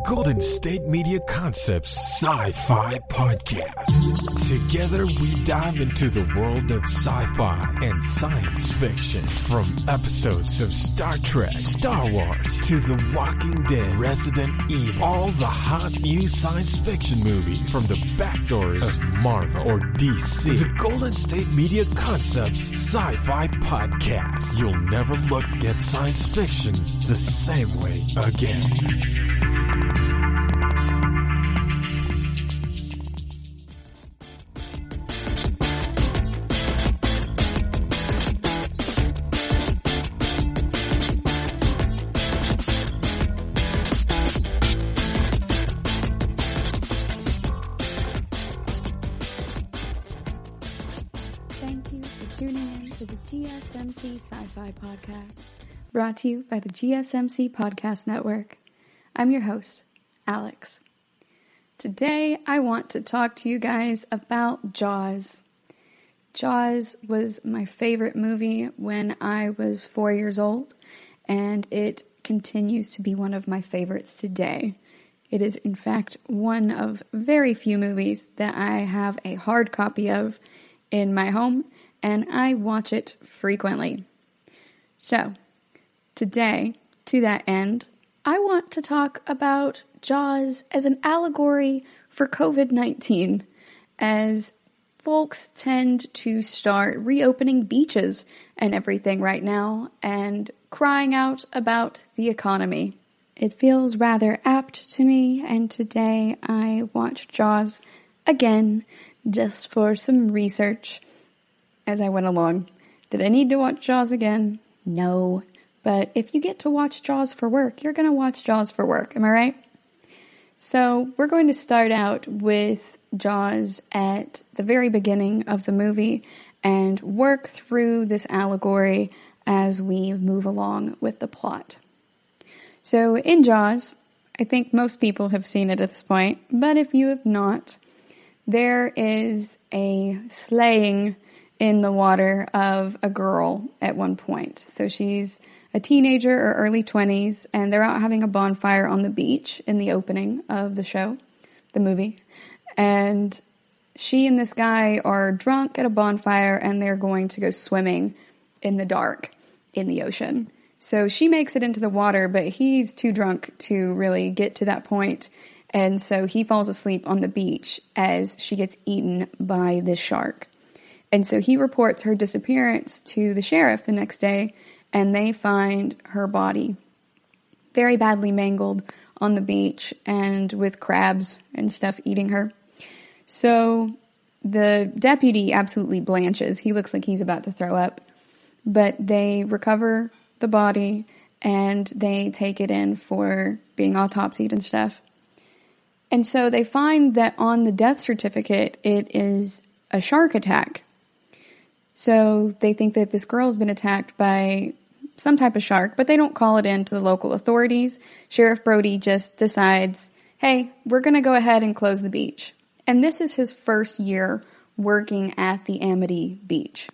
Golden State Media Concepts Sci-Fi Podcast. Together we dive into the world of sci-fi and science fiction. From episodes of Star Trek, Star Wars, to The Walking Dead, Resident Evil, all the hot new science fiction movies from the back doors of Marvel or DC. The Golden State Media Concepts Sci-Fi Podcast. You'll never look at science fiction the same way again. Thank you for tuning in to the GSMC Sci-Fi Podcast, brought to you by the GSMC Podcast Network. I'm your host, Alex. Today, I want to talk to you guys about Jaws. Jaws was my favorite movie when I was 4 years old, and it continues to be one of my favorites today. It is, in fact, one of very few movies that I have a hard copy of in my home, and I watch it frequently. So, today, to that end, I want to talk about Jaws as an allegory for COVID-19, as folks tend to start reopening beaches and everything right now, and crying out about the economy. It feels rather apt to me, and today I watched Jaws again, just for some research as I went along. Did I need to watch Jaws again? No. But if you get to watch Jaws for work, you're going to watch Jaws for work. Am I right? So we're going to start out with Jaws at the very beginning of the movie and work through this allegory as we move along with the plot. So in Jaws, I think most people have seen it at this point, but if you have not, there is a slaying in the water of a girl at one point. So she's a teenager or early 20s, and they're out having a bonfire on the beach in the opening of the show, the movie. And she and this guy are drunk at a bonfire, and they're going to go swimming in the dark in the ocean. So she makes it into the water, but he's too drunk to really get to that point. And so he falls asleep on the beach as she gets eaten by this shark. And so he reports her disappearance to the sheriff the next day, and they find her body very badly mangled on the beach and with crabs and stuff eating her. So the deputy absolutely blanches. He looks like he's about to throw up. But they recover the body and they take it in for being autopsied and stuff. And so they find that on the death certificate, it is a shark attack. So they think that this girl's been attacked by some type of shark, but they don't call it in to the local authorities. Sheriff Brody just decides, hey, we're going to go ahead and close the beach. And this is his first year working at the Amity Beach.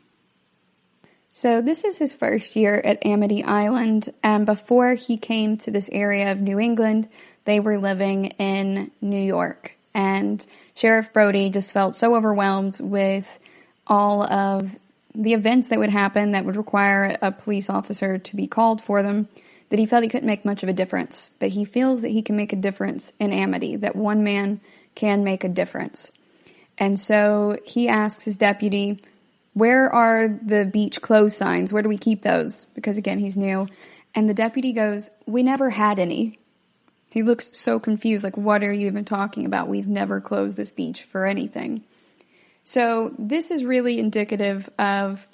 So this is his first year at Amity Island, and before he came to this area of New England, they were living in New York. And Sheriff Brody just felt so overwhelmed with all of the events that would happen that would require a police officer to be called for them, that he felt he couldn't make much of a difference. But he feels that he can make a difference in Amity, that one man can make a difference. And so he asks his deputy, where are the beach close signs? Where do we keep those? Because again, he's new. And the deputy goes, we never had any. He looks so confused, like, what are you even talking about? We've never closed this beach for anything. So this is really indicative of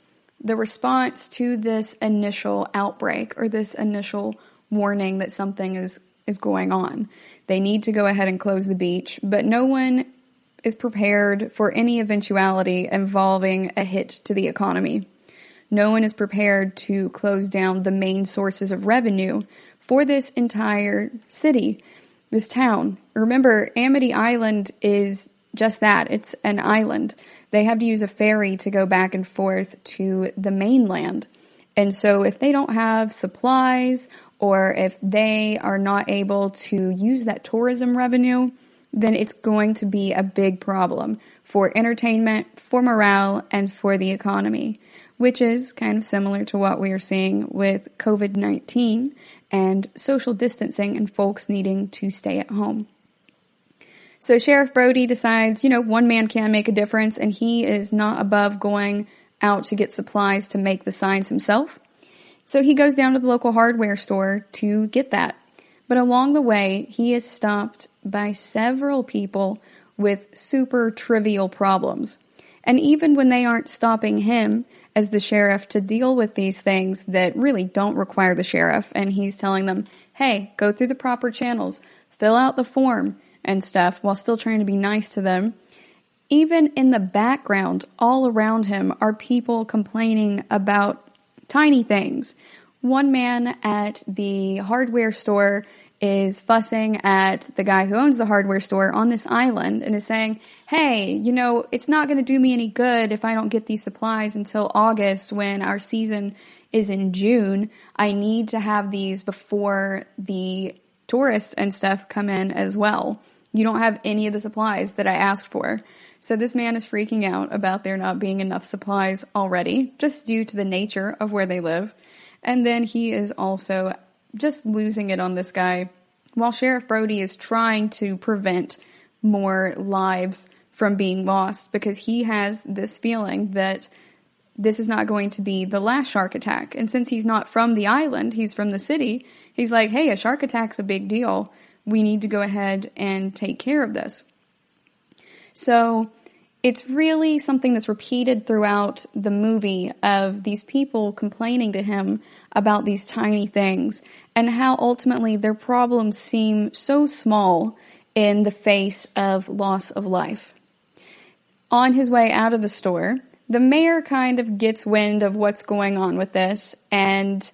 the response to this initial outbreak or this initial warning that something is going on. They need to go ahead and close the beach, but no one is prepared for any eventuality involving a hit to the economy. No one is prepared to close down the main sources of revenue for this entire city, this town. Remember, Amity Island is just that. It's an island. They have to use a ferry to go back and forth to the mainland. And so if they don't have supplies or if they are not able to use that tourism revenue, then it's going to be a big problem for entertainment, for morale, and for the economy, which is kind of similar to what we are seeing with COVID-19 and social distancing and folks needing to stay at home. So Sheriff Brody decides, one man can make a difference, and he is not above going out to get supplies to make the signs himself. So he goes down to the local hardware store to get that. But along the way, he is stopped by several people with super trivial problems. And even when they aren't stopping him as the sheriff to deal with these things that really don't require the sheriff, and he's telling them, hey, go through the proper channels, fill out the form and stuff, while still trying to be nice to them, even in the background, all around him, are people complaining about tiny things. One man at the hardware store is fussing at the guy who owns the hardware store on this island and is saying, hey, it's not going to do me any good if I don't get these supplies until August when our season is in June. I need to have these before the tourists and stuff come in as well. You don't have any of the supplies that I asked for. So this man is freaking out about there not being enough supplies already, just due to the nature of where they live. And then he is also just losing it on this guy, while Sheriff Brody is trying to prevent more lives from being lost, because he has this feeling that this is not going to be the last shark attack. And since he's not from the island, he's from the city, he's like, hey, a shark attack's a big deal. We need to go ahead and take care of this. So it's really something that's repeated throughout the movie of these people complaining to him about these tiny things and how ultimately their problems seem so small in the face of loss of life. On his way out of the store, the mayor kind of gets wind of what's going on with this and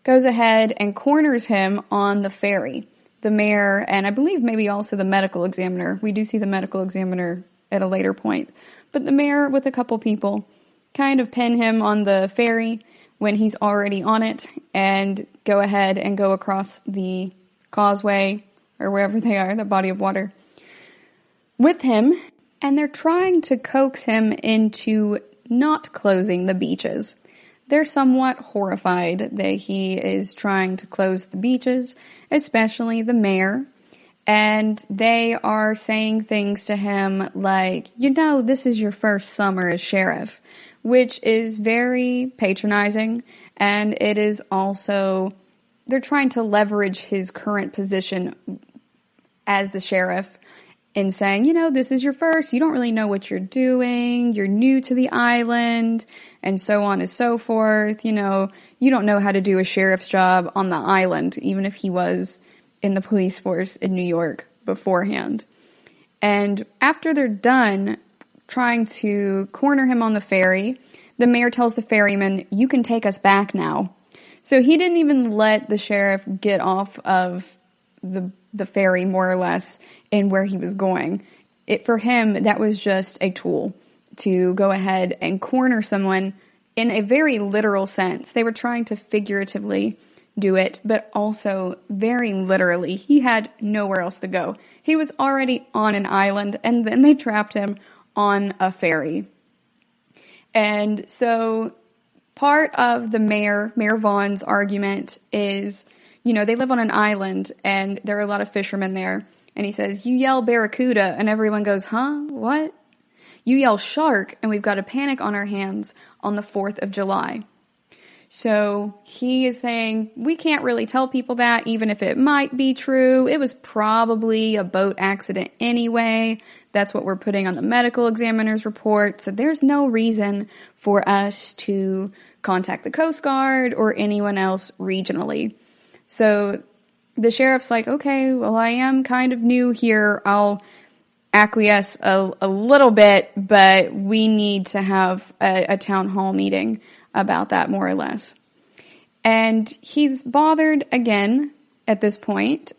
goes ahead and corners him on the ferry. The mayor, and I believe maybe also the medical examiner. We do see the medical examiner at a later point. But the mayor with a couple people kind of pin him on the ferry when he's already on it and go ahead and go across the causeway or wherever they are, the body of water, with him. And they're trying to coax him into not closing the beaches. They're somewhat horrified that he is trying to close the beaches, especially the mayor. And they are saying things to him like, this is your first summer as sheriff, which is very patronizing. And it is also, they're trying to leverage his current position as the sheriff in saying, this is your first, you don't really know what you're doing, you're new to the island, and so on and so forth. You don't know how to do a sheriff's job on the island, even if he was in the police force in New York beforehand. And after they're done trying to corner him on the ferry, the mayor tells the ferryman, you can take us back now. So he didn't even let the sheriff get off of the ferry, more or less, in where he was going. For him, that was just a tool to go ahead and corner someone in a very literal sense. They were trying to figuratively do it, but also very literally. He had nowhere else to go. He was already on an island, and then they trapped him on a ferry. And so part of the Mayor Vaughn's argument is, they live on an island, and there are a lot of fishermen there. And he says, you yell barracuda, and everyone goes, huh? What? You yell shark, and we've got a panic on our hands on the 4th of July. So he is saying, we can't really tell people that, even if it might be true. It was probably a boat accident anyway. That's what we're putting on the medical examiner's report. So there's no reason for us to contact the Coast Guard or anyone else regionally. So the sheriff's like, okay, well, I am kind of new here. I'll acquiesce a little bit, but we need to have a town hall meeting about that, more or less. And he's bothered again at this point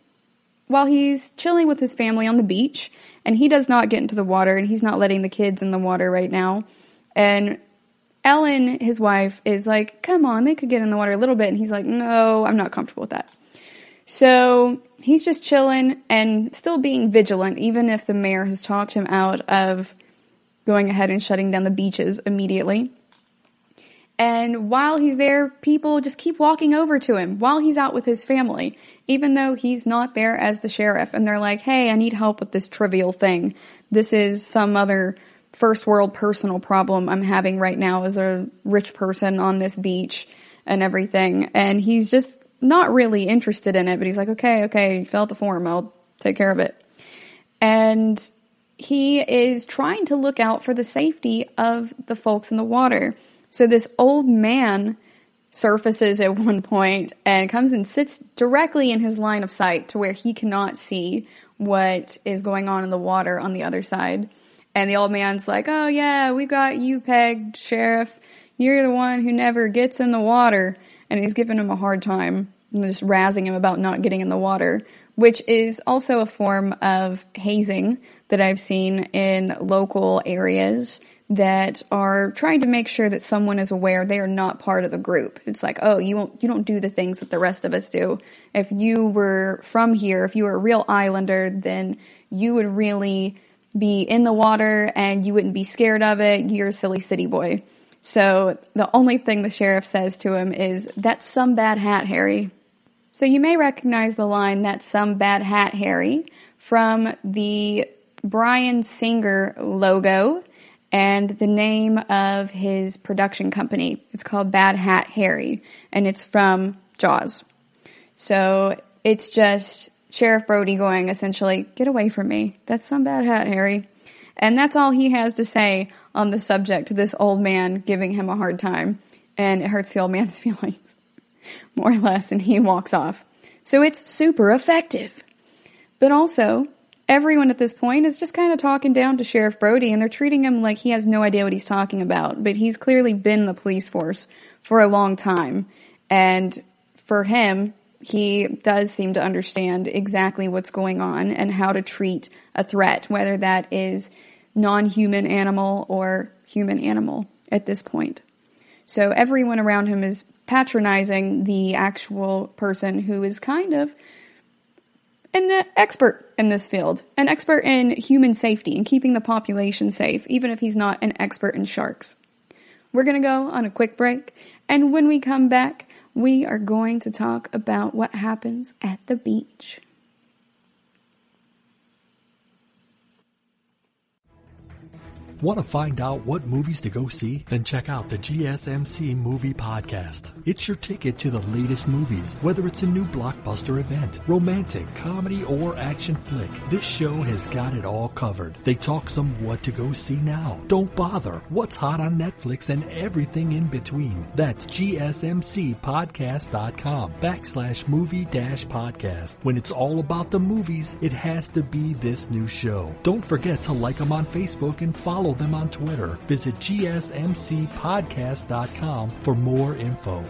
while he's chilling with his family on the beach, and he does not get into the water, and he's not letting the kids in the water right now. And Ellen, his wife, is like, come on, they could get in the water a little bit. And he's like, no, I'm not comfortable with that. So he's just chilling and still being vigilant, even if the mayor has talked him out of going ahead and shutting down the beaches immediately. And while he's there, people just keep walking over to him while he's out with his family, even though he's not there as the sheriff. And they're like, hey, I need help with this trivial thing. This is some other first world personal problem I'm having right now as a rich person on this beach and everything. And he's just not really interested in it, but he's like, okay, fill out the form. I'll take care of it. And he is trying to look out for the safety of the folks in the water. So this old man surfaces at one point and comes and sits directly in his line of sight to where he cannot see what is going on in the water on the other side. And the old man's like, oh yeah, we got you pegged, Sheriff. You're the one who never gets in the water. And he's giving him a hard time and just razzing him about not getting in the water, which is also a form of hazing that I've seen in local areas that are trying to make sure that someone is aware they are not part of the group. It's like, oh, you don't do the things that the rest of us do. If you were from here, if you were a real islander, then you would really be in the water and you wouldn't be scared of it. You're a silly city boy. So the only thing the sheriff says to him is, that's some bad hat, Harry. So you may recognize the line, that's some bad hat, Harry, from the Bryan Singer logo and the name of his production company. It's called Bad Hat Harry, and it's from Jaws. So it's just Sheriff Brody going, essentially, get away from me. That's some bad hat, Harry. And that's all he has to say on the subject to this old man giving him a hard time. And it hurts the old man's feelings, more or less, and he walks off. So it's super effective. But also, everyone at this point is just kind of talking down to Sheriff Brody, and they're treating him like he has no idea what he's talking about. But he's clearly been in the police force for a long time. And for him, he does seem to understand exactly what's going on and how to treat a threat, whether that is non-human animal or human animal at this point. So everyone around him is patronizing the actual person who is kind of an expert in this field, an expert in human safety and keeping the population safe, even if he's not an expert in sharks. We're going to go on a quick break, and when we come back, we are going to talk about what happens at the beach. Want to find out what movies to go see? Then check out the GSMC Movie Podcast. It's your ticket to the latest movies, whether it's a new blockbuster event, romantic, comedy, or action flick. This show has got it all covered. They talk some what to go see now. Don't bother. What's hot on Netflix and everything in between. That's gsmcpodcast.com/movie-podcast. When it's all about the movies, it has to be this new show. Don't forget to like them on Facebook and follow them on Twitter. Visit gsmcpodcast.com for more info.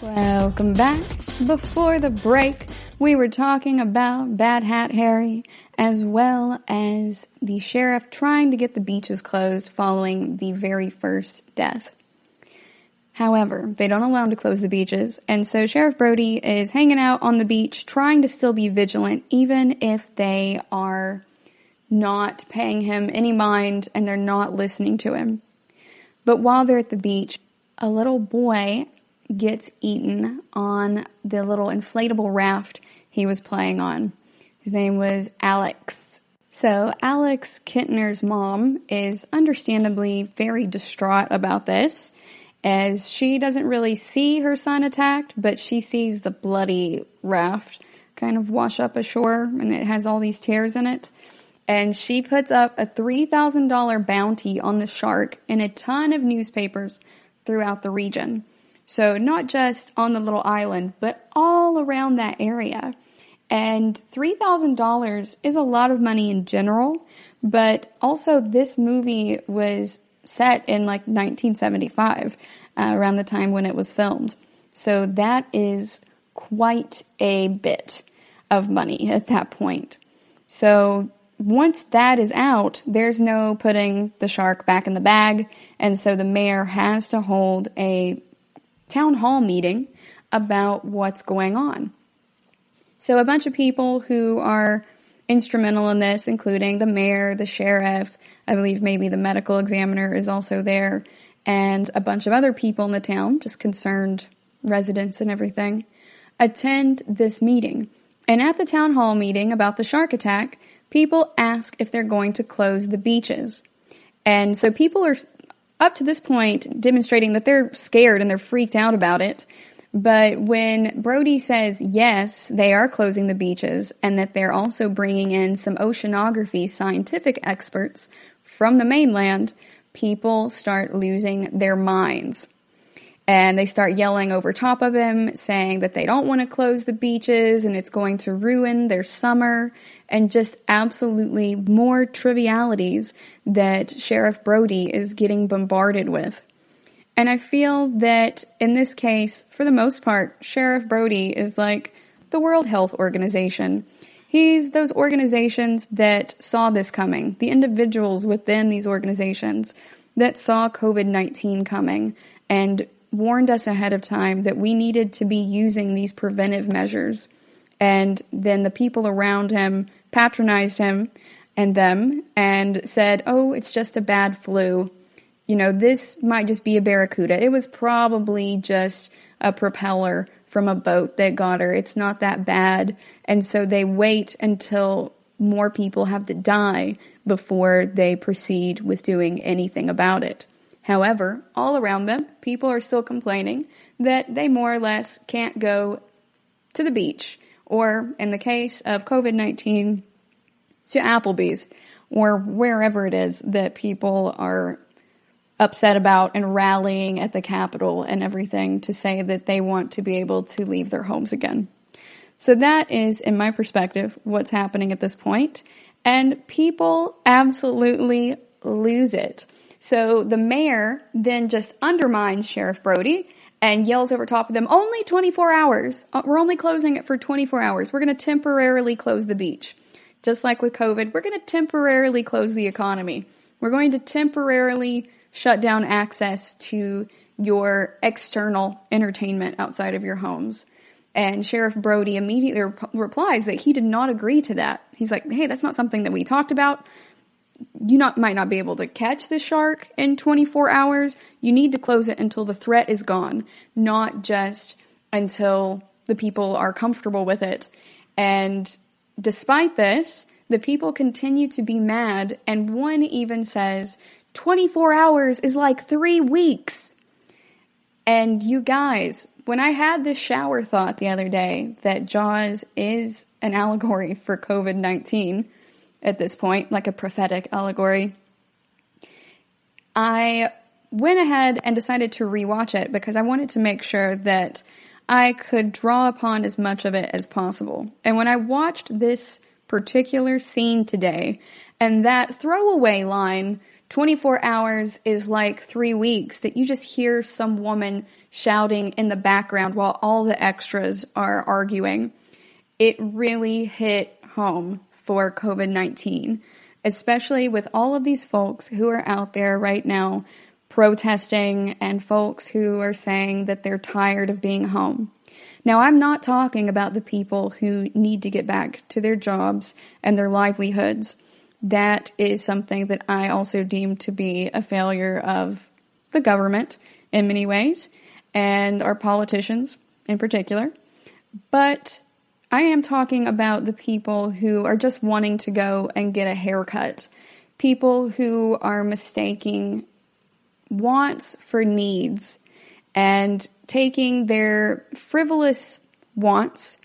Welcome back. Before the break, we were talking about Bad Hat Harry, as well as the sheriff trying to get the beaches closed following the very first death. However, they don't allow him to close the beaches, and so Sheriff Brody is hanging out on the beach, trying to still be vigilant, even if they are not paying him any mind and they're not listening to him. But while they're at the beach, a little boy gets eaten on the little inflatable raft he was playing on. His name was Alex. So Alex Kintner's mom is understandably very distraught about this, as she doesn't really see her son attacked, but she sees the bloody raft kind of wash up ashore, and it has all these tears in it. And she puts up a $3,000 bounty on the shark in a ton of newspapers throughout the region. So not just on the little island, but all around that area. And $3,000 is a lot of money in general, but also this movie was set in like 1975, around the time when it was filmed. So that is quite a bit of money at that point. So once that is out, there's no putting the shark back in the bag, and so the mayor has to hold a town hall meeting about what's going on. So a bunch of people who are instrumental in this, including the mayor, the sheriff, I believe maybe the medical examiner is also there, and a bunch of other people in the town, just concerned residents and everything, attend this meeting. And at the town hall meeting about the shark attack, people ask if they're going to close the beaches. And so people are, up to this point, demonstrating that they're scared and they're freaked out about it. But when Brody says yes, they are closing the beaches, and that they're also bringing in some oceanography scientific experts from the mainland, people start losing their minds. And they start yelling over top of him, saying that they don't want to close the beaches and it's going to ruin their summer, and just absolutely more trivialities that Sheriff Brody is getting bombarded with. And I feel that in this case, for the most part, Sheriff Brody is like the World Health Organization. He's those organizations that saw this coming, the individuals within these organizations that saw COVID-19 coming and warned us ahead of time that we needed to be using these preventive measures. And then the people around him patronized him and them and said, oh, it's just a bad flu. You know, this might just be a barracuda. It was probably just a propeller from a boat that got her. It's not that bad. And so they wait until more people have to die before they proceed with doing anything about it. However, all around them, people are still complaining that they more or less can't go to the beach, or in the case of COVID-19, to Applebee's, or wherever it is that people are upset about and rallying at the Capitol and everything to say that they want to be able to leave their homes again. So that is, in my perspective, what's happening at this point. And people absolutely lose it. So the mayor then just undermines Sheriff Brody and yells over top of them, only 24 hours. We're only closing it for 24 hours. We're going to temporarily close the beach. Just like with COVID, we're going to temporarily close the economy. We're going to temporarily shut down access to your external entertainment outside of your homes. And Sheriff Brody immediately replies that he did not agree to that. He's like, hey, that's not something that we talked about. You might not be able to catch the shark in 24 hours. You need to close it until the threat is gone, not just until the people are comfortable with it. And despite this, the people continue to be mad, and one even says, 24 hours is like 3 weeks. And you guys, when I had this shower thought the other day that Jaws is an allegory for COVID-19 at this point, like a prophetic allegory, I went ahead and decided to rewatch it because I wanted to make sure that I could draw upon as much of it as possible. And when I watched this particular scene today, and that throwaway line, 24 hours is like 3 weeks, that you just hear some woman shouting in the background while all the extras are arguing, it really hit home for COVID-19, especially with all of these folks who are out there right now protesting and folks who are saying that they're tired of being home. Now, I'm not talking about the people who need to get back to their jobs and their livelihoods. That is something that I also deem to be a failure of the government in many ways, and our politicians in particular. But I am talking about the people who are just wanting to go and get a haircut. People who are mistaking wants for needs and taking their frivolous wants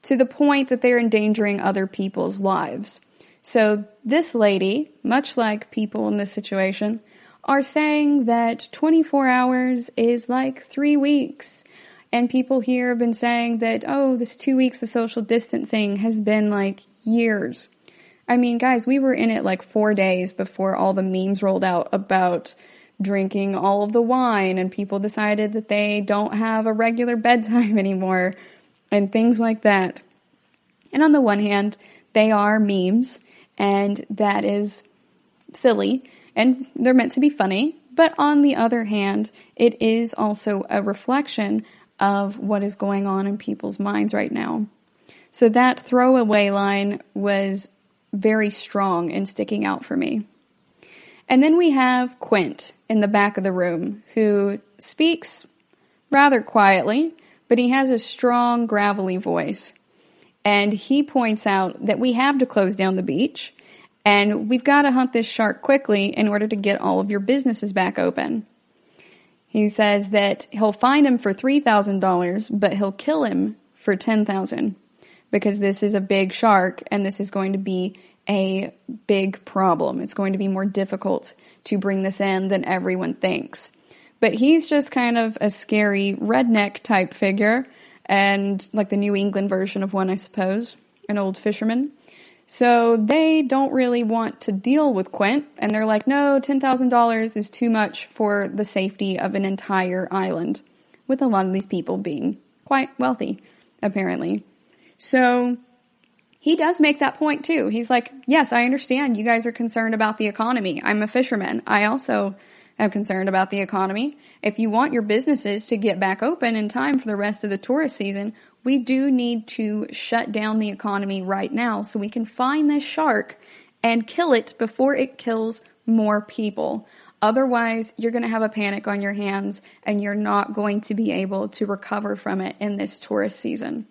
to the point that they're endangering other people's lives. So this lady, much like people in this situation, are saying that 24 hours is like 3 weeks. And people here have been saying that, oh, this 2 weeks of social distancing has been like years. I mean, guys, we were in it like 4 days before all the memes rolled out about drinking all of the wine, and people decided that they don't have a regular bedtime anymore and things like that. And on the one hand, they are memes, and that is silly, and they're meant to be funny. But on the other hand, it is also a reflection of what is going on in people's minds right now. So that throwaway line was very strong and sticking out for me. And then we have Quint in the back of the room, who speaks rather quietly, but he has a strong, gravelly voice. And he points out that we have to close down the beach, and we've got to hunt this shark quickly in order to get all of your businesses back open. He says that he'll find him for $3,000, but he'll kill him for $10,000, because this is a big shark, and this is going to be a big problem. It's going to be more difficult to bring this in than everyone thinks. But he's just kind of a scary redneck type figure, and like the New England version of one, I suppose, an old fisherman. So they don't really want to deal with Quint, and they're like, no, $10,000 is too much for the safety of an entire island, with a lot of these people being quite wealthy, apparently. So he does make that point too. He's like, yes, I understand you guys are concerned about the economy. I'm a fisherman. I also am concerned about the economy. If you want your businesses to get back open in time for the rest of the tourist season, we do need to shut down the economy right now so we can find this shark and kill it before it kills more people. Otherwise, you're going to have a panic on your hands, and you're not going to be able to recover from it in this tourist season.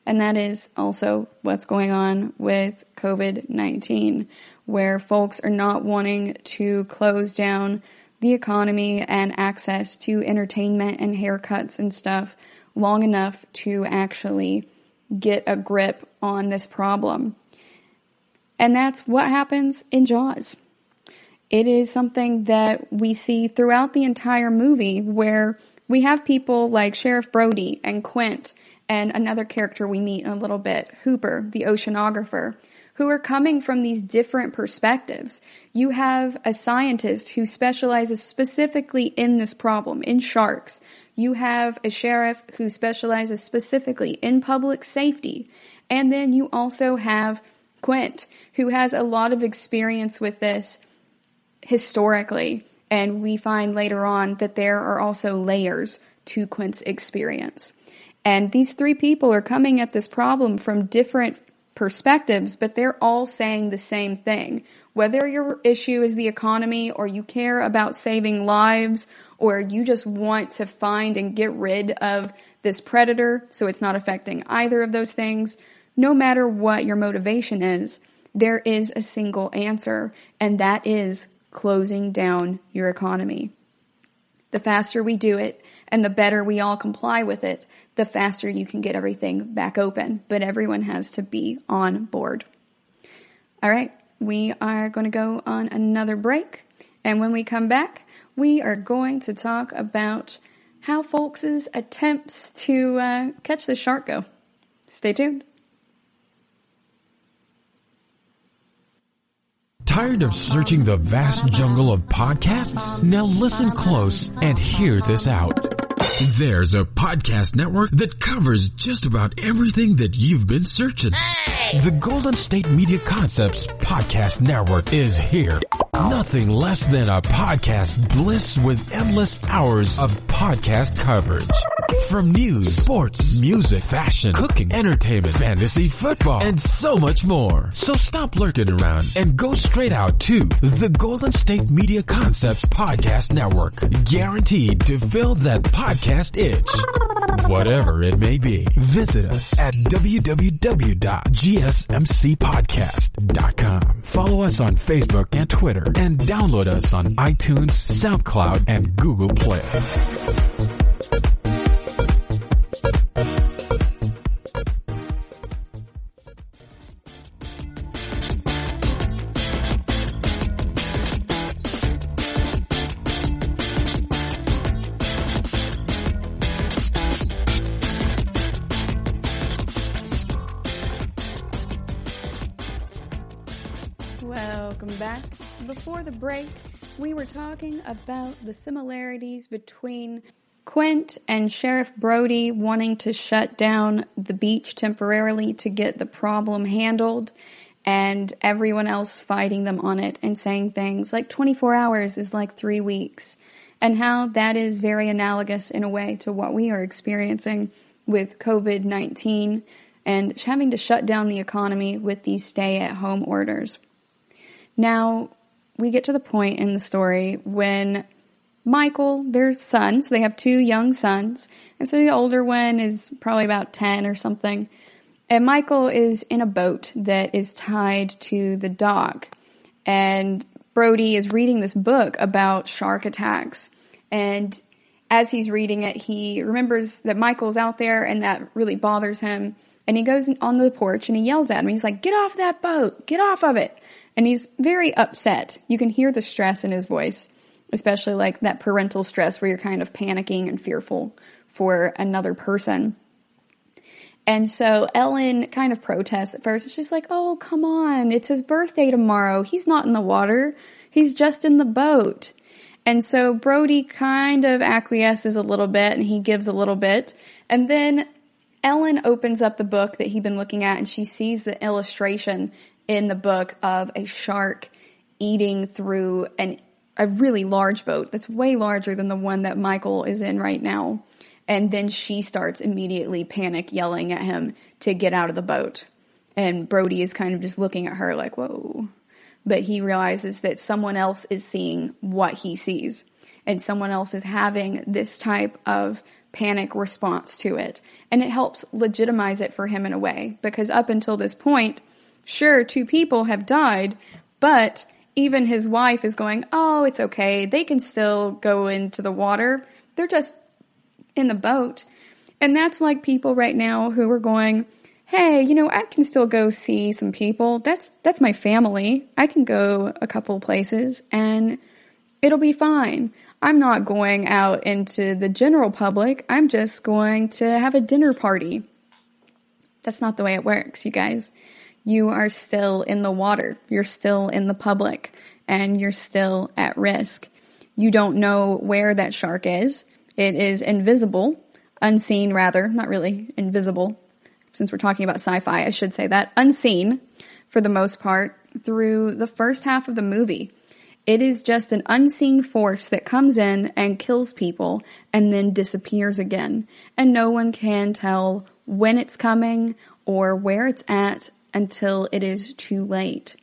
And that is also what's going on with COVID-19, where folks are not wanting to close down the economy and access to entertainment and haircuts and stuff long enough to actually get a grip on this problem. And that's what happens in Jaws. It is something that we see throughout the entire movie, where we have people like Sheriff Brody and Quint and another character we meet in a little bit, Hooper, the oceanographer, who are coming from these different perspectives. You have a scientist who specializes specifically in this problem, in sharks. You have a sheriff who specializes specifically in public safety. And then you also have Quint, who has a lot of experience with this historically. And we find later on that there are also layers to Quint's experience. And these three people are coming at this problem from different perspectives, but they're all saying the same thing. Whether your issue is the economy, or you care about saving lives, or you just want to find and get rid of this predator so it's not affecting either of those things, no matter what your motivation is, there is a single answer, and that is closing down your economy. The faster we do it, and the better we all comply with it, the faster you can get everything back open. But everyone has to be on board. All right, we are going to go on another break. And when we come back, we are going to talk about how folks' attempts to catch the shark go. Stay tuned. Tired of searching the vast jungle of podcasts? Now listen close and hear this out. There's a podcast network that covers just about everything that you've been searching. Hey! The Golden State Media Concepts Podcast Network is here. Nothing less than a podcast bliss with endless hours of podcast coverage. From news, sports, music, fashion, cooking, entertainment, fantasy, football, and so much more. So stop lurking around and go straight out to the Golden State Media Concepts Podcast Network. Guaranteed to fill that podcast itch. Whatever it may be. Visit us at www.gsmcpodcast.com. Follow us on Facebook and Twitter, and download us on iTunes, SoundCloud, and Google Play. Podcast. Before the break, we were talking about the similarities between Quint and Sheriff Brody wanting to shut down the beach temporarily to get the problem handled, and everyone else fighting them on it and saying things like 24 hours is like 3 weeks, and how that is very analogous in a way to what we are experiencing with COVID-19 and having to shut down the economy with these stay-at-home orders. Now, we get to the point in the story when Michael, their son, so they have 2 young sons, and so the older one is probably about 10 or something, and Michael is in a boat that is tied to the dock, and Brody is reading this book about shark attacks, and as he's reading it, he remembers that Michael's out there, and that really bothers him. And he goes on the porch and he yells at him. He's like, "Get off that boat! Get off of it!" And he's very upset. You can hear the stress in his voice, especially like that parental stress where you're kind of panicking and fearful for another person. And so Ellen kind of protests at first. It's just like, "Oh, come on. It's his birthday tomorrow. He's not in the water. He's just in the boat." And so Brody kind of acquiesces a little bit and he gives a little bit. And then Ellen opens up the book that he'd been looking at and she sees the illustration in the book of a shark eating through a really large boat that's way larger than the one that Michael is in right now. And then she starts immediately panic yelling at him to get out of the boat. And Brody is kind of just looking at her like, whoa. But he realizes that someone else is seeing what he sees. And someone else is having this type of panic response to it. And it helps legitimize it for him in a way. Because up until this point, sure, 2 people have died, but even his wife is going, "Oh, it's okay. They can still go into the water. They're just in the boat." And that's like people right now who are going, "Hey, I can still go see some people. That's my family. I can go a couple places and it'll be fine. I'm not going out into the general public. I'm just going to have a dinner party." That's not the way it works, you guys. You are still in the water. You're still in the public and you're still at risk. You don't know where that shark is. It is invisible, unseen rather, not really invisible. Since we're talking about sci-fi, I should say that. Unseen, for the most part, through the first half of the movie. It is just an unseen force that comes in and kills people and then disappears again. And no one can tell when it's coming or where it's at until it is too late.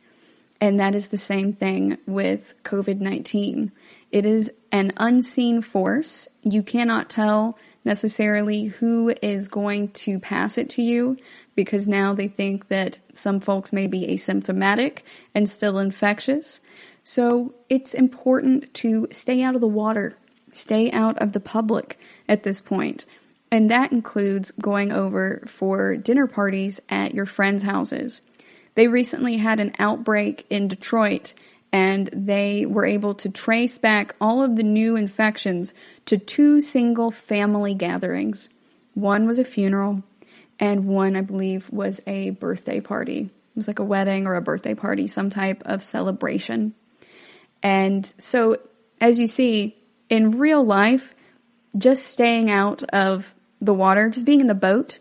And that is the same thing with COVID-19. It is an unseen force. You cannot tell necessarily who is going to pass it to you because now they think that some folks may be asymptomatic and still infectious. So it's important to stay out of the water, stay out of the public at this point. And that includes going over for dinner parties at your friends' houses. They recently had an outbreak in Detroit, and they were able to trace back all of the new infections to 2 single family gatherings. One was a funeral, and one, I believe, was a birthday party. It was like a wedding or a birthday party, some type of celebration. And so, as you see, in real life, just staying out of the water, just being in the boat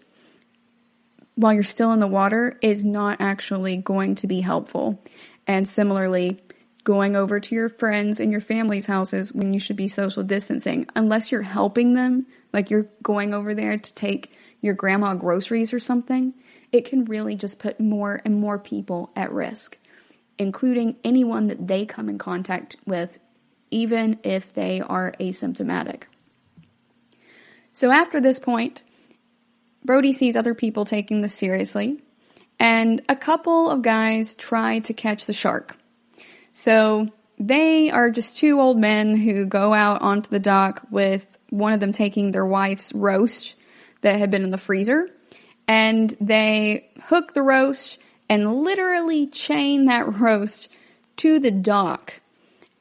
while you're still in the water is not actually going to be helpful. And similarly, going over to your friends and your family's houses when you should be social distancing, unless you're helping them, like you're going over there to take your grandma groceries or something, it can really just put more and more people at risk, including anyone that they come in contact with, even if they are asymptomatic. So after this point, Brody sees other people taking this seriously, and a couple of guys try to catch the shark. So they are just 2 old men who go out onto the dock with one of them taking their wife's roast that had been in the freezer, and they hook the roast and literally chain that roast to the dock.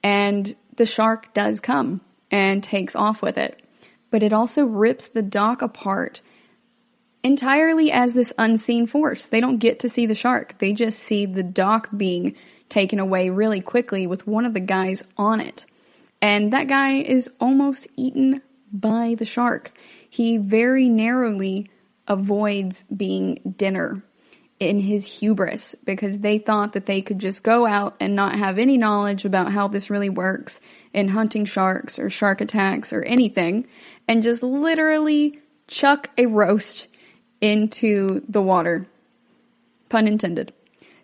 And the shark does come and takes off with it. But it also rips the dock apart entirely as this unseen force. They don't get to see the shark. They just see the dock being taken away really quickly with one of the guys on it. And that guy is almost eaten by the shark. He very narrowly avoids being dinner in his hubris, because they thought that they could just go out and not have any knowledge about how this really works in hunting sharks or shark attacks or anything, and just literally chuck a roast into the water. Pun intended.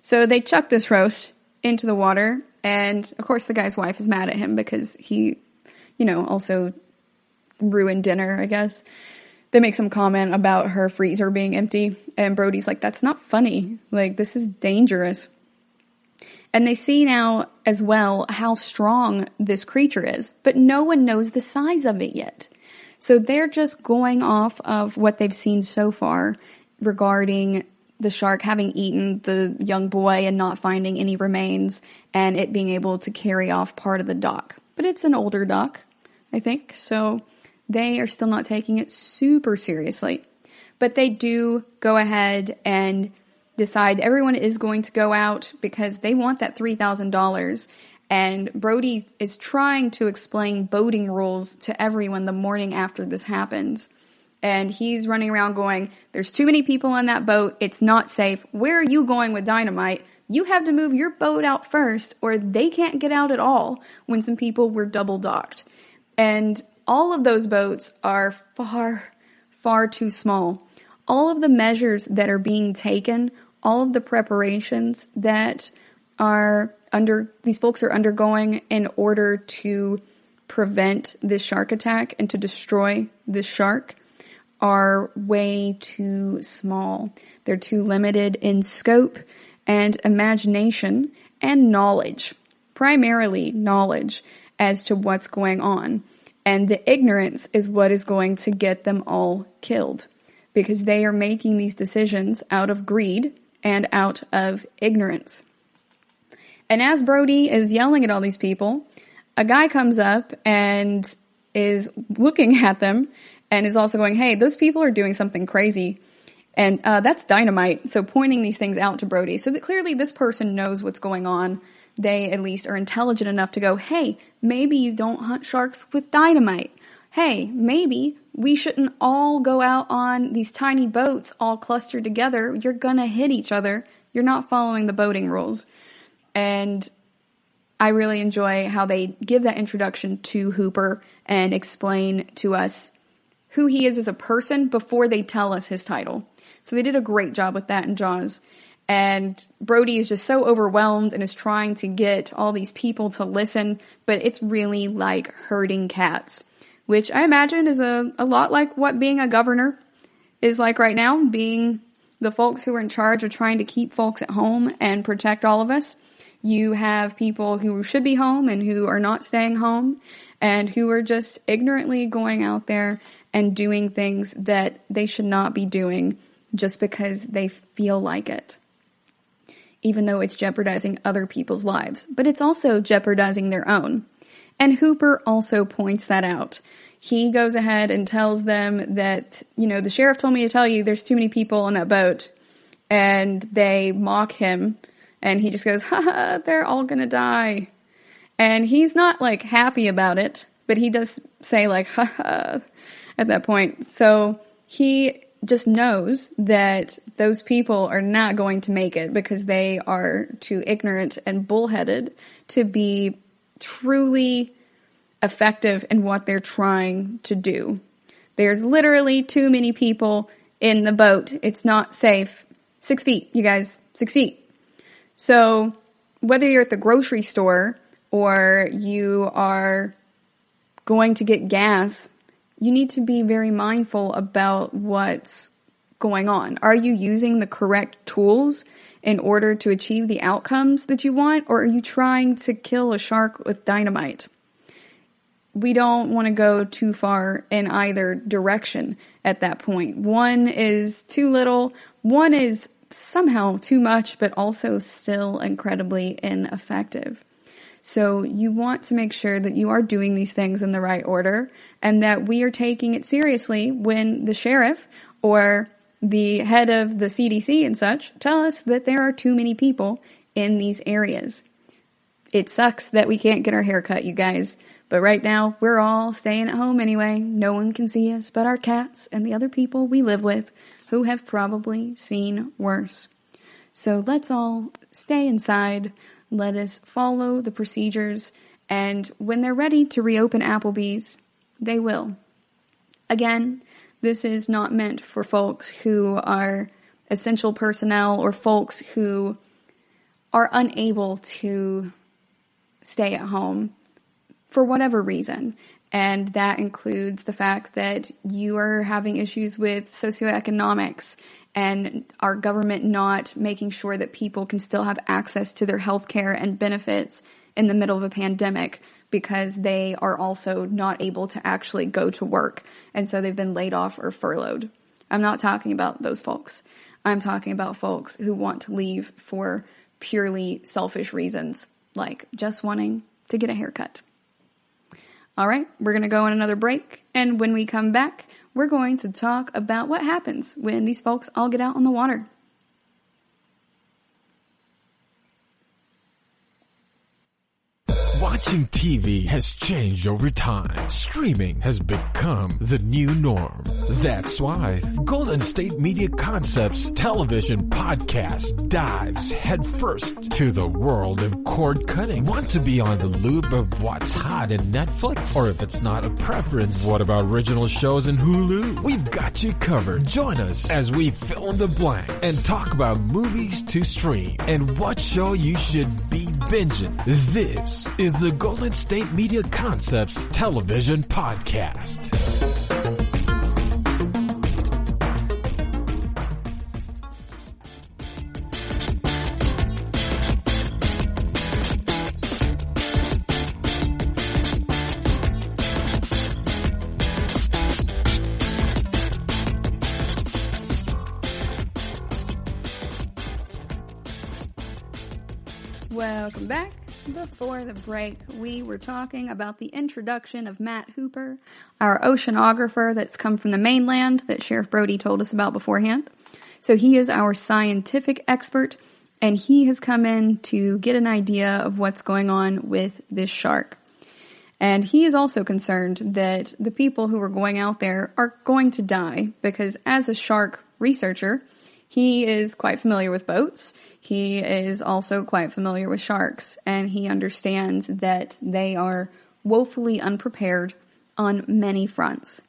So they chuck this roast into the water, and of course the guy's wife is mad at him because he, also ruined dinner, I guess. They make some comment about her freezer being empty, and Brody's like, that's not funny. Like, this is dangerous. And they see now as well how strong this creature is, but no one knows the size of it yet. So they're just going off of what they've seen so far regarding the shark having eaten the young boy and not finding any remains, and it being able to carry off part of the dock. But it's an older dock, I think, so they are still not taking it super seriously. But they do go ahead and decide everyone is going to go out because they want that $3,000. And Brody is trying to explain boating rules to everyone the morning after this happens. And he's running around going, there's too many people on that boat. It's not safe. Where are you going with dynamite? You have to move your boat out first, or they can't get out at all, when some people were double docked. And all of those boats are far, far too small. All of the measures that are being taken, all of the preparations that these folks are undergoing in order to prevent this shark attack and to destroy this shark are way too small. They're too limited in scope and imagination and knowledge, primarily knowledge as to what's going on. And the ignorance is what is going to get them all killed, because they are making these decisions out of greed and out of ignorance. And as Brody is yelling at all these people, a guy comes up and is looking at them and is also going, hey, those people are doing something crazy. And that's dynamite. So pointing these things out to Brody. So that clearly this person knows what's going on. They at least are intelligent enough to go, hey, maybe you don't hunt sharks with dynamite. Hey, maybe we shouldn't all go out on these tiny boats all clustered together. You're gonna hit each other. You're not following the boating rules. And I really enjoy how they give that introduction to Hooper and explain to us who he is as a person before they tell us his title. So they did a great job with that in Jaws. And Brody is just so overwhelmed and is trying to get all these people to listen, but it's really like herding cats, which I imagine is a lot like what being a governor is like right now, being the folks who are in charge of trying to keep folks at home and protect all of us. You have people who should be home and who are not staying home, and who are just ignorantly going out there and doing things that they should not be doing just because they feel like it, even though it's jeopardizing other people's lives. But it's also jeopardizing their own. And Hooper also points that out. He goes ahead and tells them that, the sheriff told me to tell you there's too many people on that boat. And they mock him. And he just goes, haha, they're all gonna die. And he's not, happy about it. But he does say, haha, at that point. So he just knows that those people are not going to make it because they are too ignorant and bullheaded to be truly effective in what they're trying to do. There's literally too many people in the boat. It's not safe. 6 feet, you guys, 6 feet. So whether you're at the grocery store or you are going to get gas, you need to be very mindful about what's going on. Are you using the correct tools in order to achieve the outcomes that you want, or are you trying to kill a shark with dynamite? We don't want to go too far in either direction at that point. One is too little, one is somehow too much, but also still incredibly ineffective. So you want to make sure that you are doing these things in the right order and that we are taking it seriously when the sheriff or the head of the CDC and such tell us that there are too many people in these areas. It sucks that we can't get our hair cut, you guys. But right now, we're all staying at home anyway. No one can see us but our cats and the other people we live with who have probably seen worse. So let's all stay inside. Let us follow the procedures. And when they're ready to reopen Applebee's, they will. Again, this is not meant for folks who are essential personnel or folks who are unable to stay at home for whatever reason. And that includes the fact that you are having issues with socioeconomics and our government not making sure that people can still have access to their health care and benefits in the middle of a pandemic because they are also not able to actually go to work. And so they've been laid off or furloughed. I'm not talking about those folks. I'm talking about folks who want to leave for purely selfish reasons, like just wanting to get a haircut. All right, we're going to go on another break, and when we come back, we're going to talk about what happens when these folks all get out on the water. Watching TV has changed over time. Streaming has become the new norm. That's why Golden State Media Concepts television podcast dives headfirst to the world of cord cutting. Want to be on the loop of what's hot in Netflix? Or if it's not a preference, what about original shows in Hulu? We've got you covered. Join us as we fill in the blank and talk about movies to stream and what show you should be binging. This is the Golden State Media Concepts television podcast. Welcome back. Before the break, we were talking about the introduction of Matt Hooper, our oceanographer that's come from the mainland that Sheriff Brody told us about beforehand. So he is our scientific expert, and he has come in to get an idea of what's going on with this shark. And he is also concerned that the people who are going out there are going to die because as a shark researcher, he is quite familiar with boats. He is also quite familiar with sharks, and he understands that they are woefully unprepared on many fronts.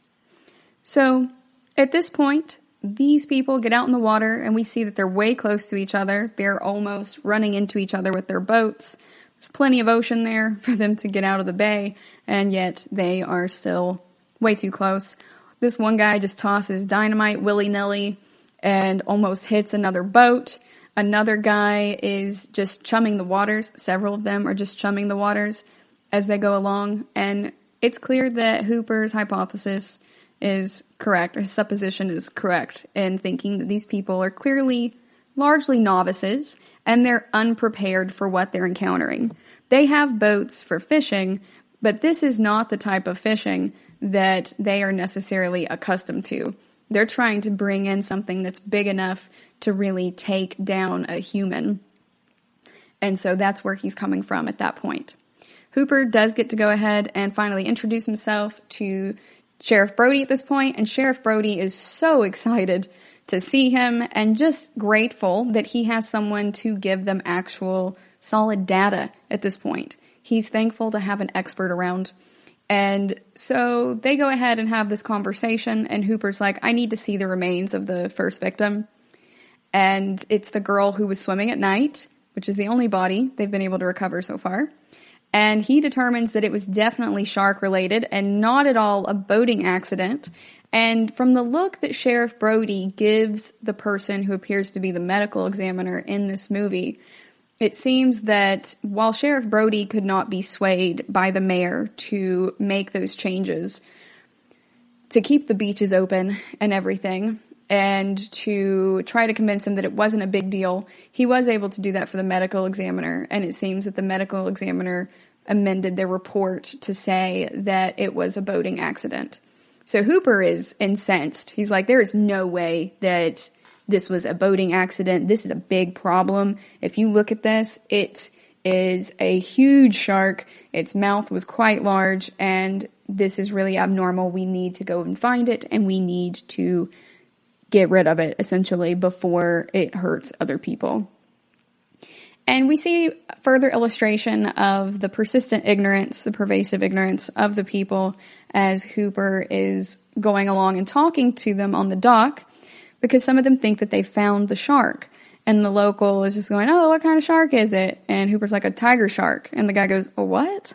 So, at this point, these people get out in the water, and we see that they're way close to each other. They're almost running into each other with their boats. There's plenty of ocean there for them to get out of the bay, and yet they are still way too close. This one guy just tosses dynamite willy-nilly and almost hits another boat. Another guy is just chumming the waters. Several of them are just chumming the waters as they go along. And it's clear that Hooper's hypothesis is correct, or his supposition is correct, in thinking that these people are clearly largely novices and they're unprepared for what they're encountering. They have boats for fishing, but this is not the type of fishing that they are necessarily accustomed to. They're trying to bring in something that's big enough to really take down a human. And so that's where he's coming from at that point. Hooper does get to go ahead and finally introduce himself to Sheriff Brody at this point, and Sheriff Brody is so excited to see him and just grateful that he has someone to give them actual solid data at this point. He's thankful to have an expert around. And so they go ahead and have this conversation, and Hooper's like, I need to see the remains of the first victim. And it's the girl who was swimming at night, which is the only body they've been able to recover so far. And he determines that it was definitely shark-related and not at all a boating accident. And from the look that Sheriff Brody gives the person who appears to be the medical examiner in this movie, it seems that while Sheriff Brody could not be swayed by the mayor to make those changes, to keep the beaches open and everything, and to try to convince him that it wasn't a big deal, he was able to do that for the medical examiner, and it seems that the medical examiner amended their report to say that it was a boating accident. So Hooper is incensed. He's like, there is no way that this was a boating accident. This is a big problem. If you look at this, it's is a huge shark. Its mouth was quite large, and this is really abnormal. We need to go and find it, and we need to get rid of it, essentially, before it hurts other people. And we see further illustration of the persistent ignorance, the pervasive ignorance of the people as Hooper is going along and talking to them on the dock, because some of them think that they found the shark. And the local is just going, oh, what kind of shark is it? And Hooper's like, a tiger shark. And the guy goes, a what?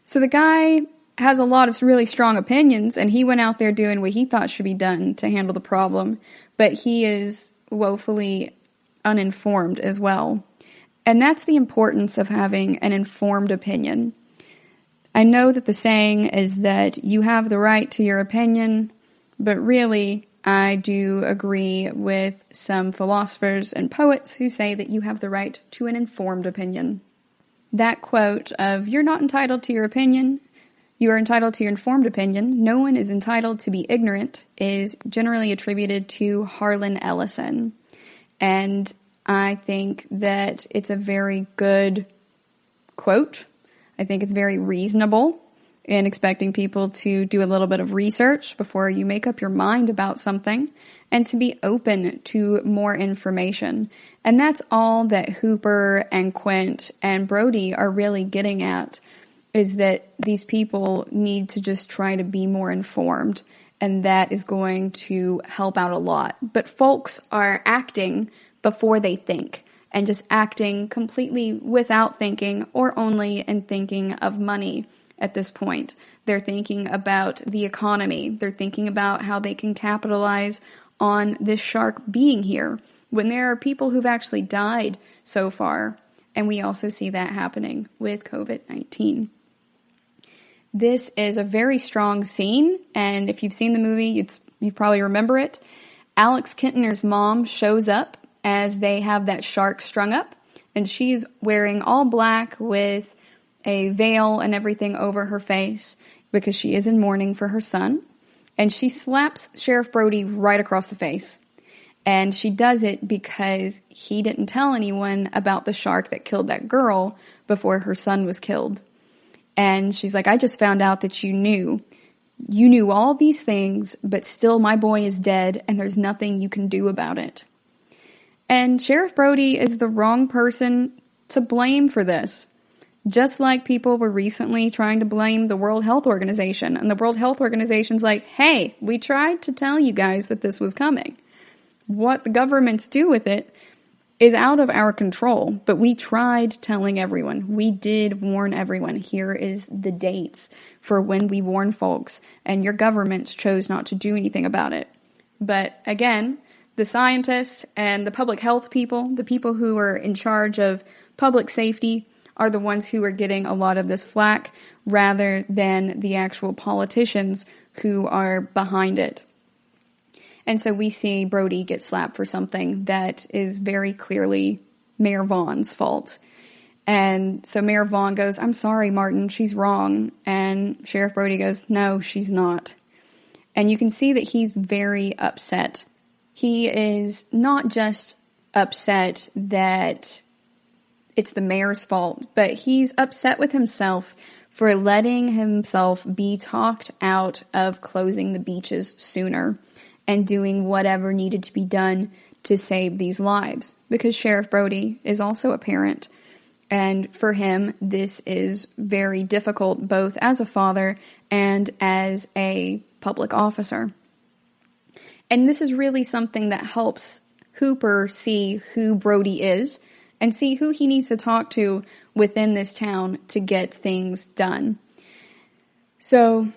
So the guy has a lot of really strong opinions, and he went out there doing what he thought should be done to handle the problem. But he is woefully uninformed as well. And that's the importance of having an informed opinion. I know that the saying is that you have the right to your opinion, but really, I do agree with some philosophers and poets who say that you have the right to an informed opinion. That quote of, you're not entitled to your opinion, you are entitled to your informed opinion, no one is entitled to be ignorant, is generally attributed to Harlan Ellison. And I think that it's a very good quote. I think it's very reasonable in expecting people to do a little bit of research before you make up your mind about something, and to be open to more information. And that's all that Hooper and Quint and Brody are really getting at, is that these people need to just try to be more informed, and that is going to help out a lot. But folks are acting before they think, and just acting completely without thinking, or only in thinking of money at this point. They're thinking about the economy. They're thinking about how they can capitalize on this shark being here, when there are people who've actually died so far. And we also see that happening with COVID-19. This is a very strong scene, and if you've seen the movie, you probably remember it. Alex Kintner's mom shows up as they have that shark strung up, and she's wearing all black with a veil and everything over her face because she is in mourning for her son. And she slaps Sheriff Brody right across the face. And she does it because he didn't tell anyone about the shark that killed that girl before her son was killed. And she's like, I just found out that you knew. You knew all these things, but still my boy is dead, and there's nothing you can do about it. And Sheriff Brody is the wrong person to blame for this. Just like people were recently trying to blame the World Health Organization. And the World Health Organization's like, hey, we tried to tell you guys that this was coming. What the governments do with it is out of our control. But we tried telling everyone. We did warn everyone. Here is the dates for when we warn folks. And your governments chose not to do anything about it. But again, the scientists and the public health people, the people who are in charge of public safety, are the ones who are getting a lot of this flack, rather than the actual politicians who are behind it. And so we see Brody get slapped for something that is very clearly Mayor Vaughn's fault. And so Mayor Vaughn goes, I'm sorry, Martin, she's wrong. And Sheriff Brody goes, no, she's not. And you can see that he's very upset. He is not just upset that it's the mayor's fault, but he's upset with himself for letting himself be talked out of closing the beaches sooner and doing whatever needed to be done to save these lives. Because Sheriff Brody is also a parent, and for him, this is very difficult, both as a father and as a public officer. And this is really something that helps Hooper see who Brody is and see who he needs to talk to within this town to get things done. So,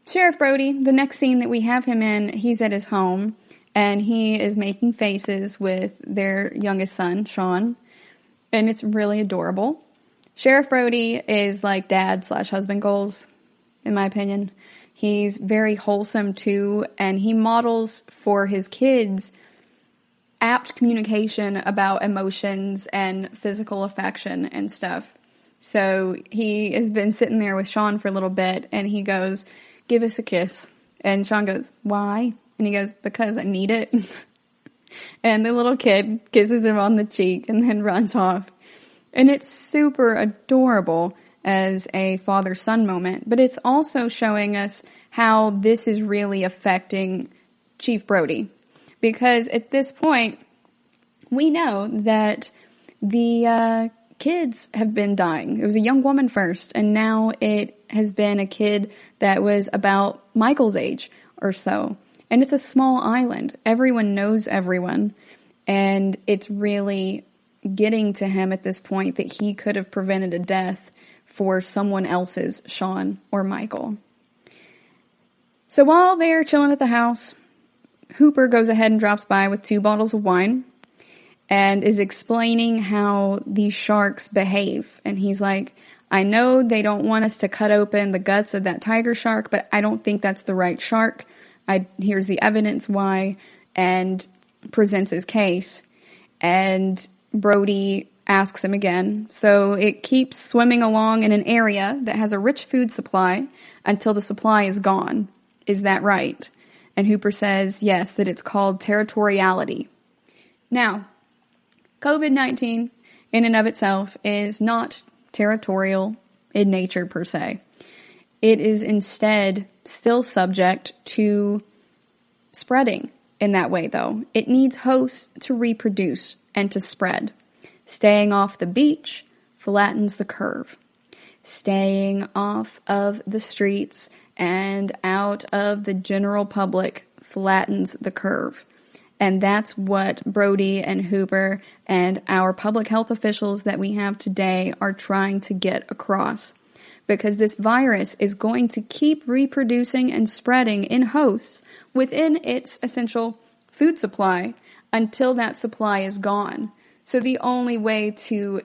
Sheriff Brody, the next scene that we have him in, he's at his home, and he is making faces with their youngest son, Sean, and it's really adorable. Sheriff Brody is like dad/husband goals, in my opinion. He's very wholesome too, and he models for his kids apt communication about emotions and physical affection and stuff. So he has been sitting there with Sean for a little bit, and he goes, give us a kiss. And Sean goes, why? And he goes, because I need it. And the little kid kisses him on the cheek and then runs off. And it's super adorable as a father-son moment, but it's also showing us how this is really affecting Chief Brody. Because at this point, we know that the kids have been dying. It was a young woman first, and now it has been a kid that was about Michael's age or so. And it's a small island. Everyone knows everyone. And it's really getting to him at this point that he could have prevented a death for someone else's Sean or Michael. So while they're chilling at the house, Hooper goes ahead and drops by with 2 bottles of wine and is explaining how these sharks behave. And he's like, I know they don't want us to cut open the guts of that tiger shark, but I don't think that's the right shark. Here's the evidence why, and presents his case. And Brody asks him again. So it keeps swimming along in an area that has a rich food supply until the supply is gone. Is that right? And Hooper says, yes, that it's called territoriality. Now, COVID-19 in and of itself is not territorial in nature per se. It is instead still subject to spreading in that way, though. It needs hosts to reproduce and to spread. Staying off the beach flattens the curve. Staying off of the streets and out of the general public flattens the curve. And that's what Brody and Hooper and our public health officials that we have today are trying to get across. Because this virus is going to keep reproducing and spreading in hosts within its essential food supply until that supply is gone. So the only way to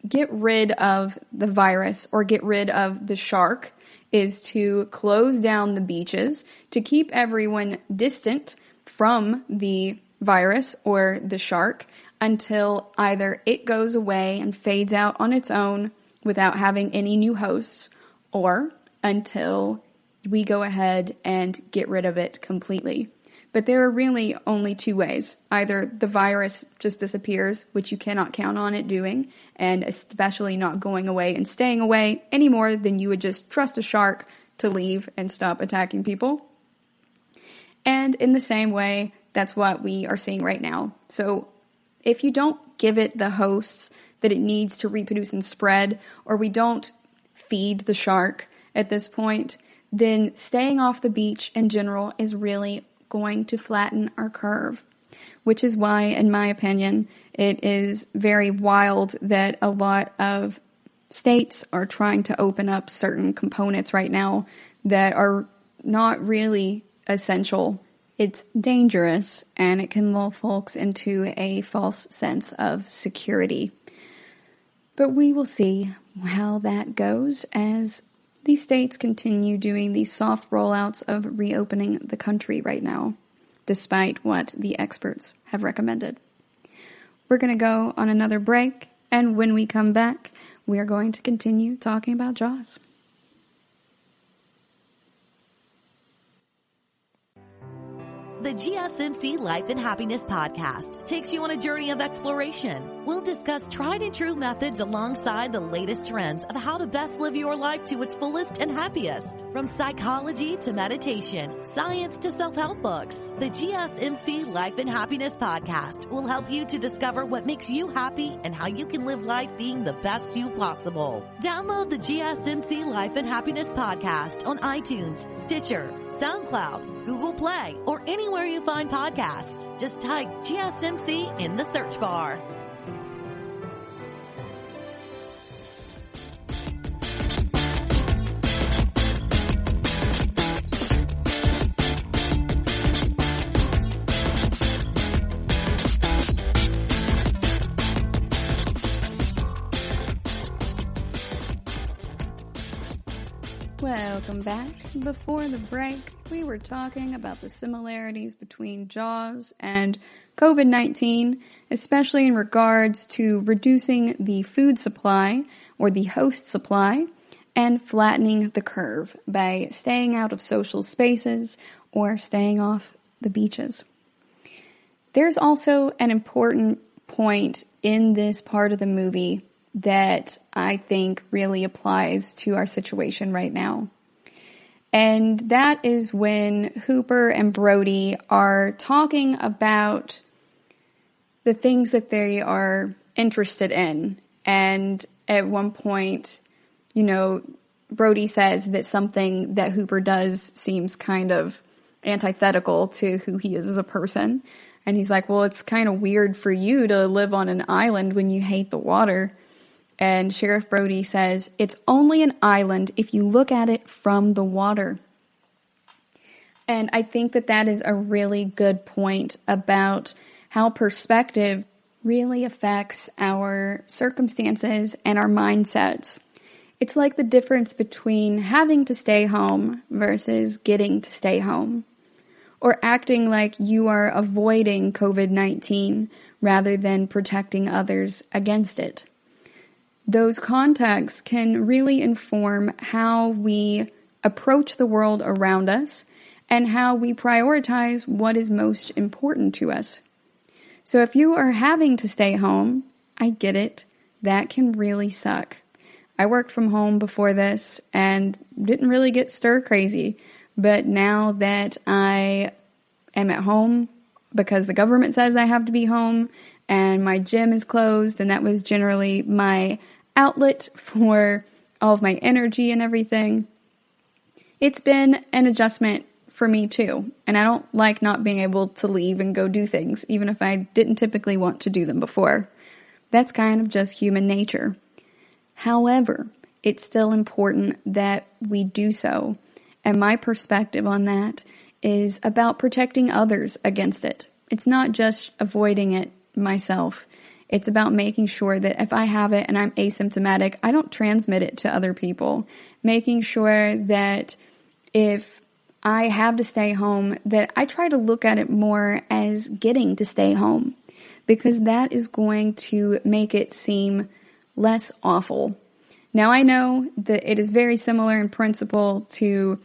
get rid of the virus or get rid of the shark is to close down the beaches, to keep everyone distant from the virus or the shark until either it goes away and fades out on its own without having any new hosts, or until we go ahead and get rid of it completely. But there are really only 2 ways. Either the virus just disappears, which you cannot count on it doing, and especially not going away and staying away any more than you would just trust a shark to leave and stop attacking people. And in the same way, that's what we are seeing right now. So if you don't give it the hosts that it needs to reproduce and spread, or we don't feed the shark at this point, then staying off the beach in general is really going to flatten our curve. Which is why, in my opinion, it is very wild that a lot of states are trying to open up certain components right now that are not really essential. It's dangerous, and it can lull folks into a false sense of security. But we will see how that goes as these states continue doing these soft rollouts of reopening the country right now, despite what the experts have recommended. We're going to go on another break, and when we come back, we are going to continue talking about Jaws. The GSMC Life and Happiness Podcast takes you on a journey of exploration. We'll discuss tried and true methods alongside the latest trends of how to best live your life to its fullest and happiest. From psychology to meditation, science to self-help books, the GSMC Life and Happiness Podcast will help you to discover what makes you happy and how you can live life being the best you possible. Download the GSMC Life and Happiness Podcast on iTunes, Stitcher, SoundCloud, Google Play, or anywhere you find podcasts. Just type GSMC in the search bar. Welcome back. Before the break, we were talking about the similarities between Jaws and COVID-19, especially in regards to reducing the food supply or the host supply and flattening the curve by staying out of social spaces or staying off the beaches. There's also an important point in this part of the movie that I think really applies to our situation right now. And that is when Hooper and Brody are talking about the things that they are interested in. And at one point, Brody says that something that Hooper does seems kind of antithetical to who he is as a person. And he's like, well, it's kind of weird for you to live on an island when you hate the water. And Sheriff Brody says, it's only an island if you look at it from the water. And I think that that is a really good point about how perspective really affects our circumstances and our mindsets. It's like the difference between having to stay home versus getting to stay home, or acting like you are avoiding COVID-19 rather than protecting others against it. Those contexts can really inform how we approach the world around us and how we prioritize what is most important to us. So if you are having to stay home, I get it. That can really suck. I worked from home before this and didn't really get stir crazy. But now that I am at home because the government says I have to be home and my gym is closed, and that was generally my outlet for all of my energy and everything, it's been an adjustment for me too. And I don't like not being able to leave and go do things, even if I didn't typically want to do them before. That's kind of just human nature. However, it's still important that we do so. And my perspective on that is about protecting others against it. It's not just avoiding it myself. It's about making sure that if I have it and I'm asymptomatic, I don't transmit it to other people. Making sure that if I have to stay home, that I try to look at it more as getting to stay home, because that is going to make it seem less awful. Now, I know that it is very similar in principle to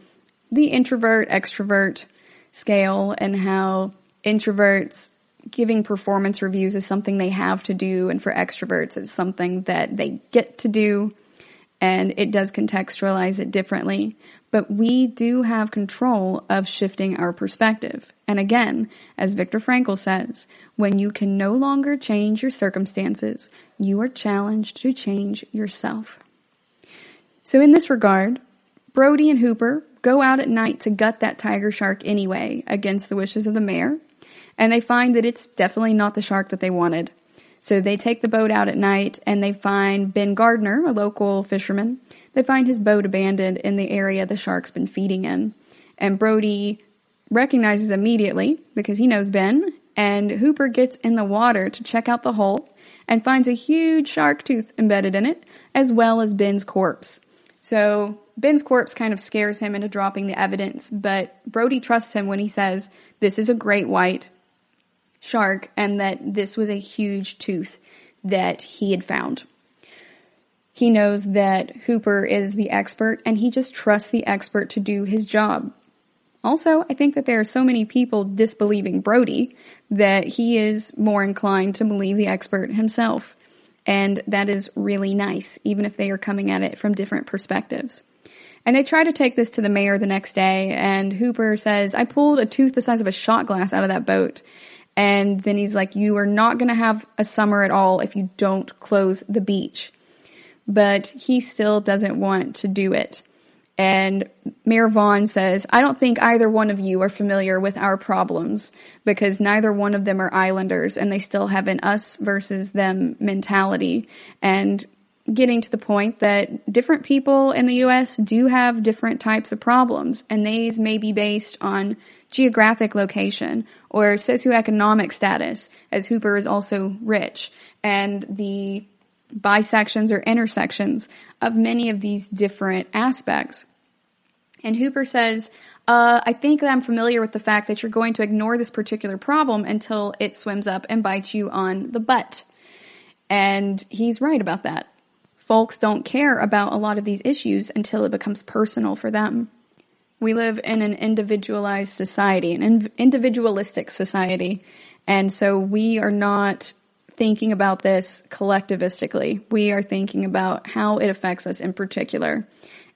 the introvert-extrovert scale, and how introverts giving performance reviews is something they have to do, and for extroverts it's something that they get to do, and it does contextualize it differently. But we do have control of shifting our perspective. And again, as Viktor Frankl says, when you can no longer change your circumstances, you are challenged to change yourself. So in this regard, Brody and Hooper go out at night to gut that tiger shark anyway, against the wishes of the mayor, and they find that it's definitely not the shark that they wanted. So they take the boat out at night, and they find Ben Gardner, a local fisherman. They find his boat abandoned in the area the shark's been feeding in. And Brody recognizes immediately, because he knows Ben, and Hooper gets in the water to check out the hole and finds a huge shark tooth embedded in it, as well as Ben's corpse. So Ben's corpse kind of scares him into dropping the evidence, but Brody trusts him when he says this is a great white shark and that this was a huge tooth that he had found. He knows that Hooper is the expert, and he just trusts the expert to do his job. Also, I think that there are so many people disbelieving Brody that he is more inclined to believe the expert himself. And that is really nice, even if they are coming at it from different perspectives. And they try to take this to the mayor the next day, and Hooper says, I pulled a tooth the size of a shot glass out of that boat. And then he's like, you are not going to have a summer at all if you don't close the beach. But he still doesn't want to do it. And Mayor Vaughn says, I don't think either one of you are familiar with our problems, because neither one of them are islanders, and they still have an us versus them mentality. And getting to the point that different people in the U.S. do have different types of problems, and these may be based on geographic location or socioeconomic status, as Hooper is also rich, and the bisections or intersections of many of these different aspects. And Hooper says, I think that I'm familiar with the fact that you're going to ignore this particular problem until it swims up and bites you on the butt. And he's right about that. Folks don't care about a lot of these issues until it becomes personal for them. We live in an individualized society, an individualistic society, and so we are not thinking about this collectivistically. We are thinking about how it affects us in particular.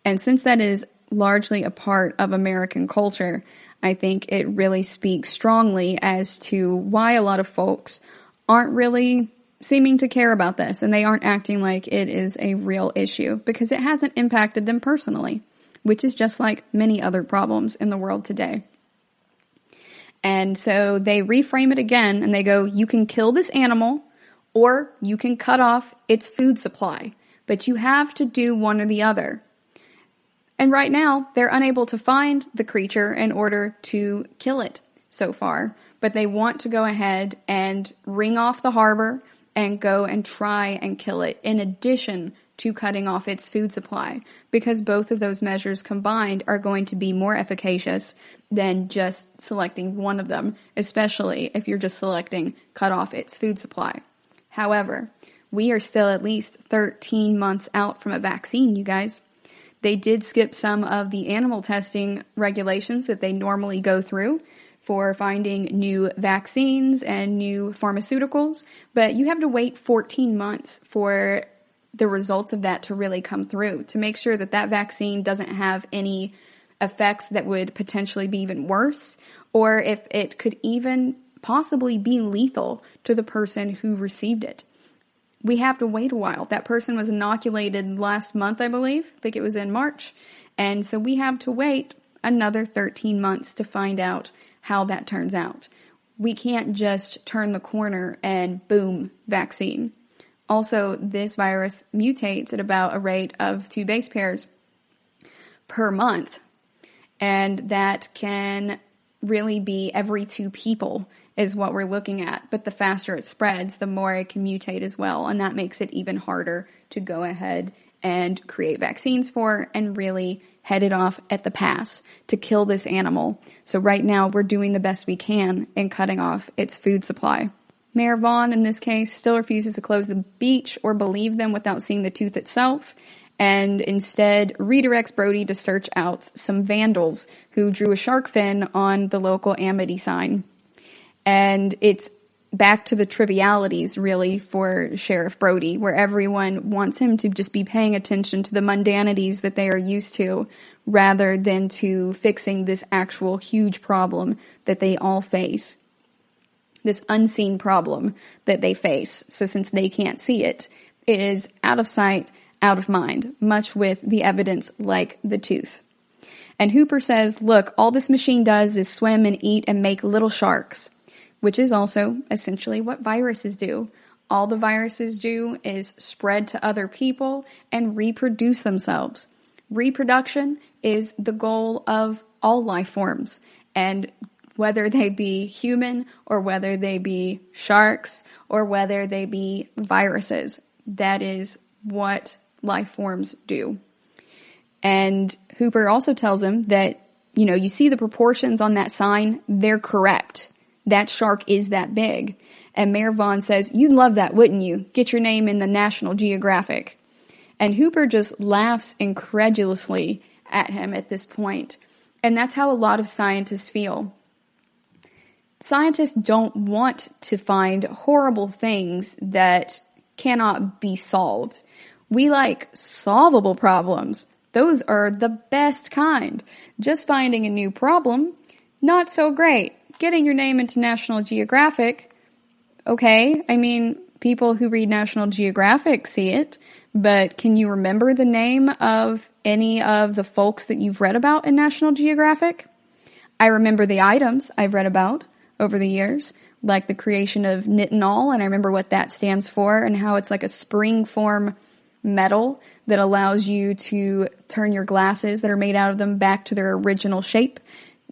And since that is largely a part of American culture, I think it really speaks strongly as to why a lot of folks aren't really seeming to care about this, and they aren't acting like it is a real issue, because it hasn't impacted them personally, which is just like many other problems in the world today. And so they reframe it again, and they go, you can kill this animal, or you can cut off its food supply, but you have to do one or the other. And right now, they're unable to find the creature in order to kill it so far, but they want to go ahead and ring off the harbor and go and try and kill it, in addition to cutting off its food supply, because both of those measures combined are going to be more efficacious than just selecting one of them, especially if you're just selecting cut off its food supply. However, we are still at least 13 months out from a vaccine, you guys. They did skip some of the animal testing regulations that they normally go through for finding new vaccines and new pharmaceuticals, but you have to wait 14 months for the results of that to really come through, to make sure that that vaccine doesn't have any effects that would potentially be even worse, or if it could even possibly be lethal to the person who received it. We have to wait a while. That person was inoculated last month, I believe. I think it was in March. And so we have to wait another 13 months to find out how that turns out. We can't just turn the corner and boom, vaccine. Also, this virus mutates at about a rate of 2 base pairs per month. And that can really be every 2 people is what we're looking at. But the faster it spreads, the more it can mutate as well. And that makes it even harder to go ahead and create vaccines for and really head it off at the pass to kill this animal. So right now we're doing the best we can in cutting off its food supply. Mayor Vaughn, in this case, still refuses to close the beach or believe them without seeing the tooth itself, and instead redirects Brody to search out some vandals who drew a shark fin on the local Amity sign. And it's back to the trivialities, really, for Sheriff Brody, where everyone wants him to just be paying attention to the mundanities that they are used to, rather than to fixing this actual huge problem that they all face. This unseen problem that they face. So since they can't see it, it is out of sight, out of mind, much with the evidence like the tooth. And Hooper says, look, all this machine does is swim and eat and make little sharks, which is also essentially what viruses do. All the viruses do is spread to other people and reproduce themselves. Reproduction is the goal of all life forms, and whether they be human or whether they be sharks or whether they be viruses, that is what life forms do. And Hooper also tells him that, you see the proportions on that sign, they're correct. That shark is that big. And Mayor Vaughn says, you'd love that, wouldn't you? Get your name in the National Geographic. And Hooper just laughs incredulously at him at this point. And that's how a lot of scientists feel. Scientists don't want to find horrible things that cannot be solved. We like solvable problems. Those are the best kind. Just finding a new problem, not so great. Getting your name into National Geographic, okay. I mean, people who read National Geographic see it, but can you remember the name of any of the folks that you've read about in National Geographic? I remember the items I've read about over the years, like the creation of nitinol, and I remember what that stands for and how it's like a spring-form metal that allows you to turn your glasses that are made out of them back to their original shape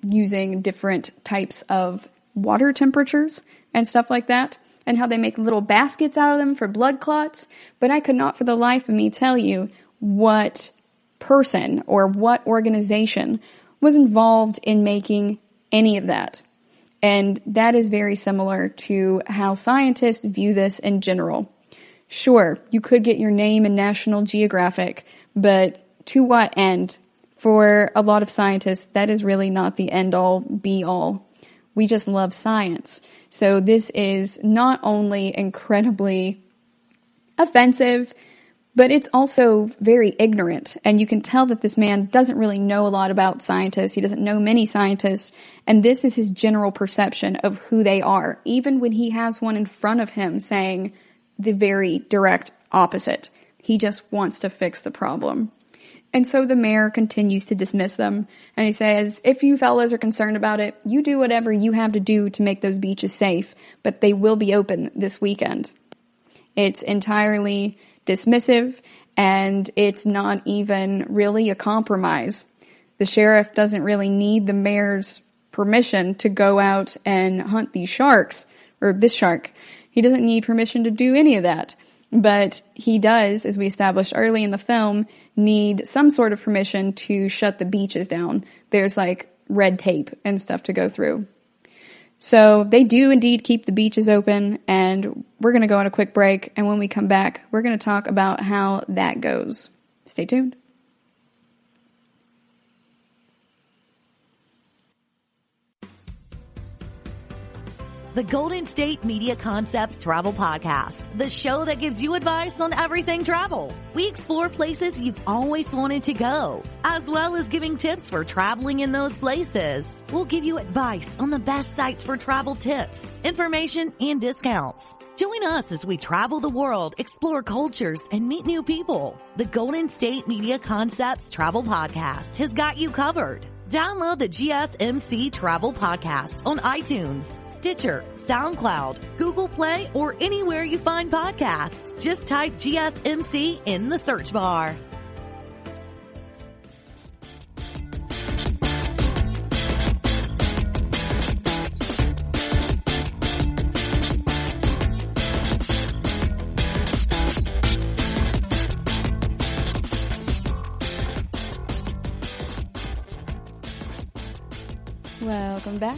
using different types of water temperatures and stuff like that, and how they make little baskets out of them for blood clots. But I could not for the life of me tell you what person or what organization was involved in making any of that. And that is very similar to how scientists view this in general. Sure, you could get your name in National Geographic, but to what end? For a lot of scientists, that is really not the end-all, be-all. We just love science. So this is not only incredibly offensive, but it's also very ignorant. And you can tell that this man doesn't really know a lot about scientists. He doesn't know many scientists. And this is his general perception of who they are, even when he has one in front of him saying the very direct opposite. He just wants to fix the problem. And so the mayor continues to dismiss them. And he says, if you fellas are concerned about it, you do whatever you have to do to make those beaches safe, but they will be open this weekend. It's entirely dismissive, and it's not even really a compromise. The sheriff doesn't really need the mayor's permission to go out and hunt these sharks, or this shark. He doesn't need permission to do any of that. But he does, as we established early in the film, need some sort of permission to shut the beaches down. There's like red tape and stuff to go through. So they do indeed keep the beaches open, and we're going to go on a quick break. And when we come back, we're going to talk about how that goes. Stay tuned. The Golden State Media Concepts Travel Podcast, the show that gives you advice on everything travel. We explore places you've always wanted to go, as well as giving tips for traveling in those places. We'll give you advice on the best sites for travel tips, information, and discounts. Join us as we travel the world, explore cultures, and meet new people. The Golden State Media Concepts Travel Podcast has got you covered. Download the GSMC Travel Podcast on iTunes, Stitcher, SoundCloud, Google Play, or anywhere you find podcasts. Just type GSMC in the search bar. Welcome back.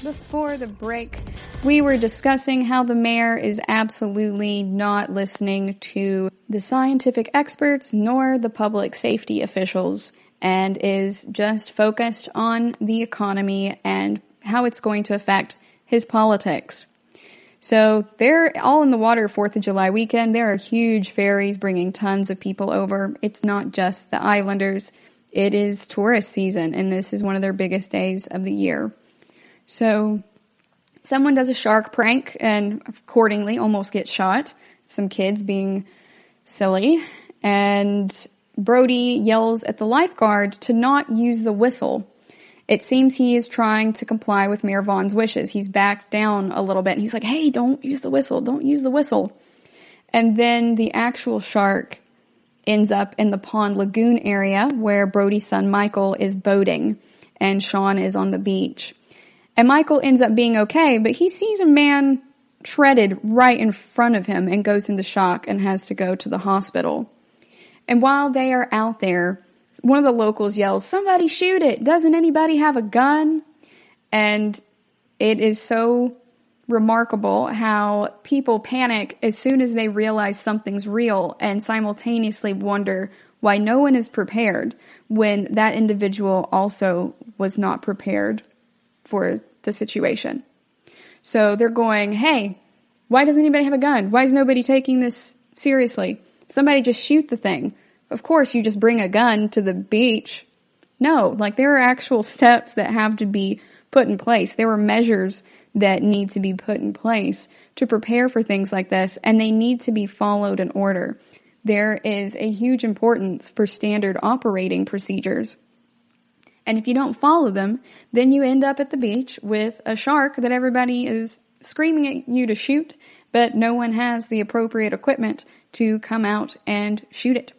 Before the break, we were discussing how the mayor is absolutely not listening to the scientific experts nor the public safety officials, and is just focused on the economy and how it's going to affect his politics. So they're all in the water 4th of July weekend. There are huge ferries bringing tons of people over. It's not just the islanders. It is tourist season, and this is one of their biggest days of the year. So someone does a shark prank and accordingly almost gets shot. Some kids being silly. And Brody yells at the lifeguard to not use the whistle. It seems he is trying to comply with Mayor Vaughn's wishes. He's backed down a little bit. And he's like, hey, don't use the whistle. Don't use the whistle. And then the actual shark ends up in the pond lagoon area where Brody's son Michael is boating and Sean is on the beach. And Michael ends up being okay, but he sees a man shredded right in front of him and goes into shock and has to go to the hospital. And while they are out there, one of the locals yells, somebody shoot it! Doesn't anybody have a gun? And it is so remarkable how people panic as soon as they realize something's real and simultaneously wonder why no one is prepared when that individual also was not prepared for the situation. So they're going, hey, why doesn't anybody have a gun? Why is nobody taking this seriously? Somebody just shoot the thing. Of course, you just bring a gun to the beach. No, like there are actual steps that have to be put in place. There are measures that need to be put in place to prepare for things like this, and they need to be followed in order. There is a huge importance for standard operating procedures. And if you don't follow them, then you end up at the beach with a shark that everybody is screaming at you to shoot, but no one has the appropriate equipment to come out and shoot it.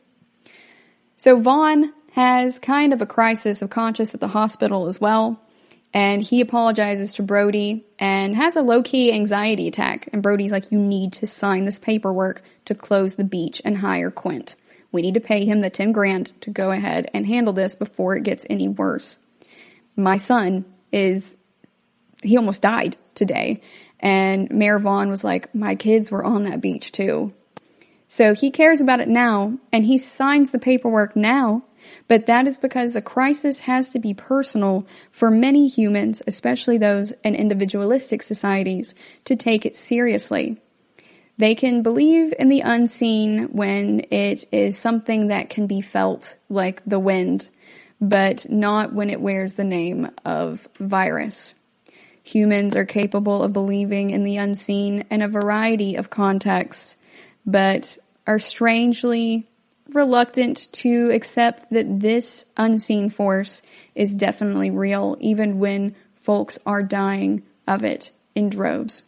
So Vaughn has kind of a crisis of conscience at the hospital as well. And he apologizes to Brody and has a low-key anxiety attack. And Brody's like, you need to sign this paperwork to close the beach and hire Quint. We need to pay him the $10,000 to go ahead and handle this before it gets any worse. My son he almost died today. And Mayor Vaughn was like, my kids were on that beach too. So he cares about it now, and he signs the paperwork now But that is because the crisis has to be personal for many humans, especially those in individualistic societies, to take it seriously. They can believe in the unseen when it is something that can be felt, like the wind, but not when it wears the name of virus. Humans are capable of believing in the unseen in a variety of contexts, but are strangely reluctant to accept that this unseen force is definitely real, even when folks are dying of it in droves.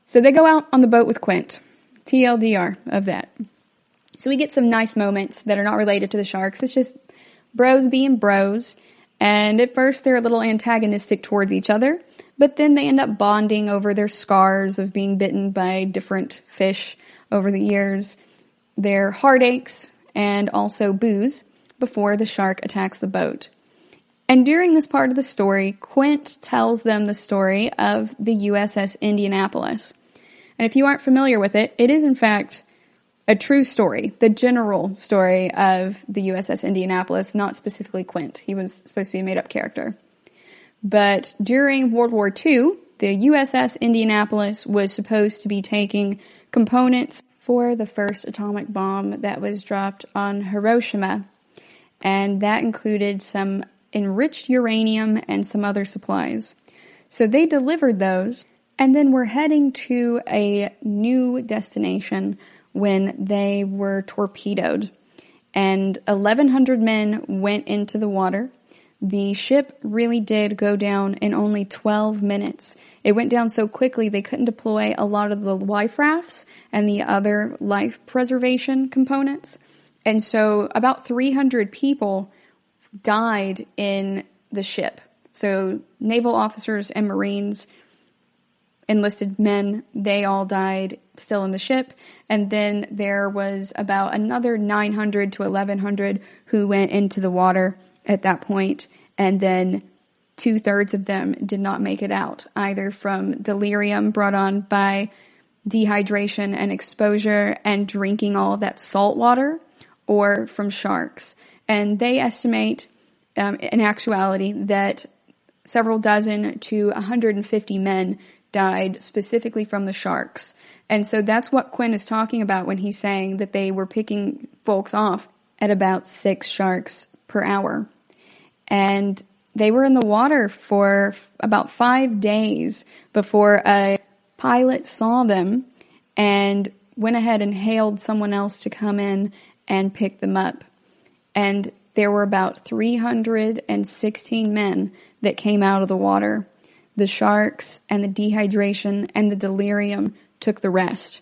So they go out on the boat with Quint. TLDR of that. So we get some nice moments that are not related to the sharks. It's just bros being bros. And at first they're a little antagonistic towards each other, but then they end up bonding over their scars of being bitten by different fish over the years, their heartaches, and also booze before the shark attacks the boat. And during this part of the story, Quint tells them the story of the USS Indianapolis. And if you aren't familiar with it, it is in fact a true story, the general story of the USS Indianapolis, not specifically Quint. He was supposed to be a made-up character. But during World War II, the USS Indianapolis was supposed to be taking components for the first atomic bomb that was dropped on Hiroshima. And that included some enriched uranium and some other supplies. So they delivered those, and then were heading to a new destination when they were torpedoed. And 1,100 men went into the water. The ship really did go down in only 12 minutes. It went down so quickly they couldn't deploy a lot of the life rafts and the other life preservation components. And so about 300 people died in the ship. So naval officers and Marines, enlisted men, they all died still in the ship. And then there was about another 900 to 1,100 who went into the water at that point. And then 2/3 of them did not make it out, either from delirium brought on by dehydration and exposure and drinking all of that salt water, or from sharks. And they estimate, in actuality, that several dozen to 150 men died specifically from the sharks. And so that's what Quinn is talking about when he's saying that they were picking folks off at about 6 sharks per hour. And they were in the water for about 5 days before a pilot saw them and went ahead and hailed someone else to come in and pick them up. And there were about 316 men that came out of the water. The sharks and the dehydration and the delirium took the rest.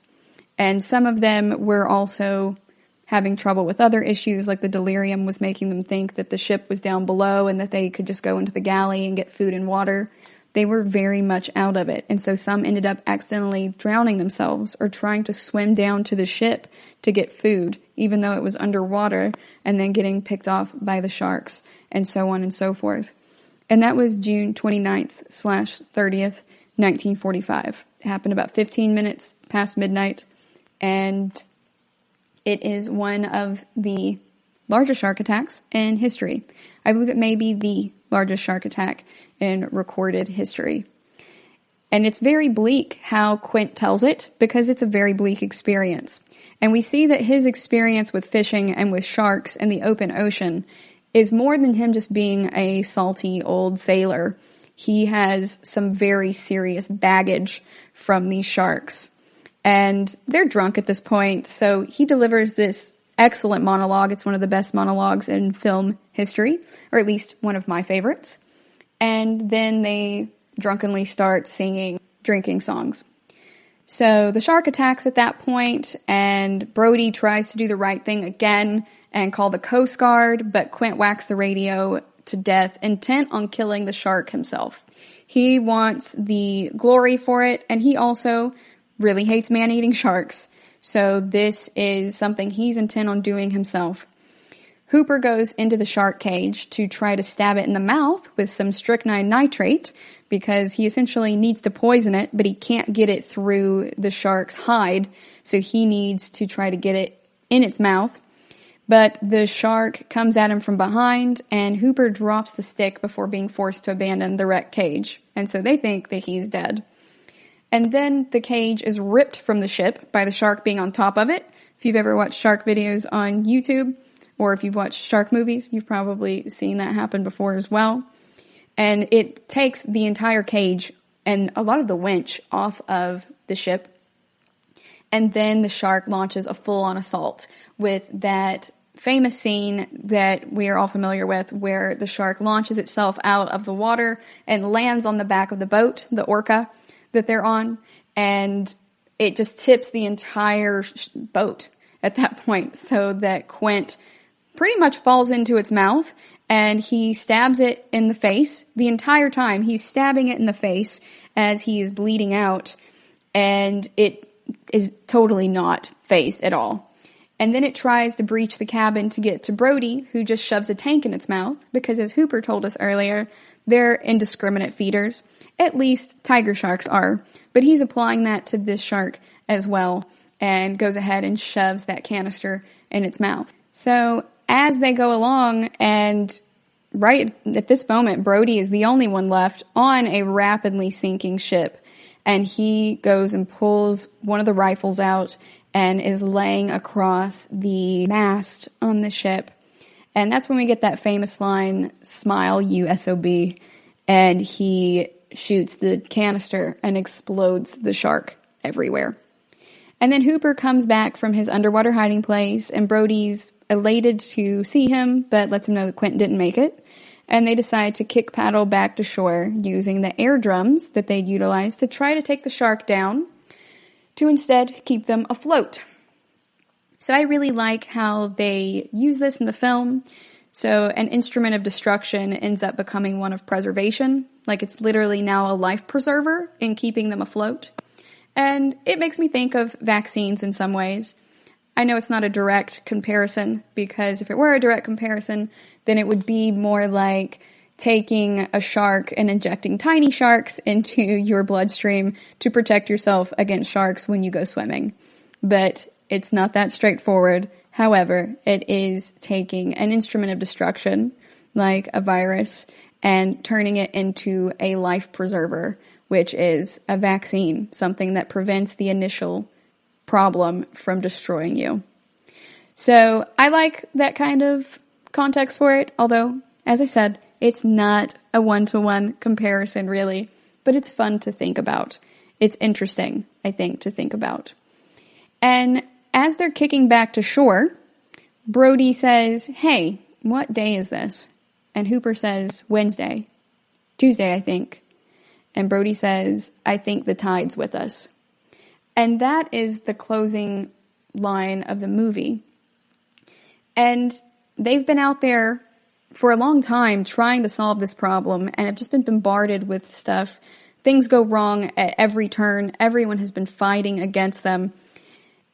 And some of them were also having trouble with other issues, like the delirium was making them think that the ship was down below and that they could just go into the galley and get food and water. They were very much out of it. And so some ended up accidentally drowning themselves or trying to swim down to the ship to get food, even though it was underwater, and then getting picked off by the sharks, and so on and so forth. And that was June 29th/30th, 1945. It happened about 15 minutes past midnight, and it is one of the largest shark attacks in history. I believe it may be the largest shark attack in recorded history. And it's very bleak how Quint tells it, because it's a very bleak experience. And we see that his experience with fishing and with sharks in the open ocean is more than him just being a salty old sailor. He has some very serious baggage from these sharks. And they're drunk at this point, so he delivers this excellent monologue. It's one of the best monologues in film history, or at least one of my favorites. And then they drunkenly start singing drinking songs. So the shark attacks at that point, and Brody tries to do the right thing again and call the Coast Guard, but Quint whacks the radio to death, intent on killing the shark himself. He wants the glory for it, and he also really hates man-eating sharks. So this is something he's intent on doing himself. Hooper goes into the shark cage to try to stab it in the mouth with some strychnine nitrate, because he essentially needs to poison it, but he can't get it through the shark's hide, so he needs to try to get it in its mouth. But the shark comes at him from behind, and Hooper drops the stick before being forced to abandon the wrecked cage. And so they think that he's dead. And then the cage is ripped from the ship by the shark being on top of it. If you've ever watched shark videos on YouTube, or if you've watched shark movies, you've probably seen that happen before as well. And it takes the entire cage and a lot of the winch off of the ship. And then the shark launches a full-on assault with that famous scene that we are all familiar with, where the shark launches itself out of the water and lands on the back of the boat, the orca that they're on, and it just tips the entire boat at that point, so that Quint pretty much falls into its mouth, and he stabs it in the face. The entire time, he's stabbing it in the face as he is bleeding out, and it is totally not phased at all. And then it tries to breach the cabin to get to Brody, who just shoves a tank in its mouth, because as Hooper told us earlier, they're indiscriminate feeders. At least tiger sharks are. But he's applying that to this shark as well, and goes ahead and shoves that canister in its mouth. So as they go along, and right at this moment, Brody is the only one left on a rapidly sinking ship, and he goes and pulls one of the rifles out and is laying across the mast on the ship. And that's when we get that famous line, "Smile, you SOB," and he shoots the canister and explodes the shark everywhere. And then Hooper comes back from his underwater hiding place, and Brody's elated to see him, but lets him know that Quint didn't make it. And they decide to kick paddle back to shore using the air drums that they'd utilized to try to take the shark down, to instead keep them afloat. So I really like how they use this in the film. So an instrument of destruction ends up becoming one of preservation. Like it's literally now a life preserver in keeping them afloat. And it makes me think of vaccines in some ways. I know it's not a direct comparison, because if it were a direct comparison, then it would be more like taking a shark and injecting tiny sharks into your bloodstream to protect yourself against sharks when you go swimming. But it's not that straightforward. However, it is taking an instrument of destruction, like a virus, and turning it into a life preserver, which is a vaccine, something that prevents the initial problem from destroying you. So I like that kind of context for it, although, as I said, it's not a one-to-one comparison really, but it's fun to think about. It's interesting, I think, to think about. And as they're kicking back to shore, Brody says, "Hey, what day is this?" And Hooper says, "Wednesday. Tuesday, I think." And Brody says, "I think the tide's with us." And that is the closing line of the movie. And they've been out there for a long time trying to solve this problem, and have just been bombarded with stuff. Things go wrong at every turn. Everyone has been fighting against them.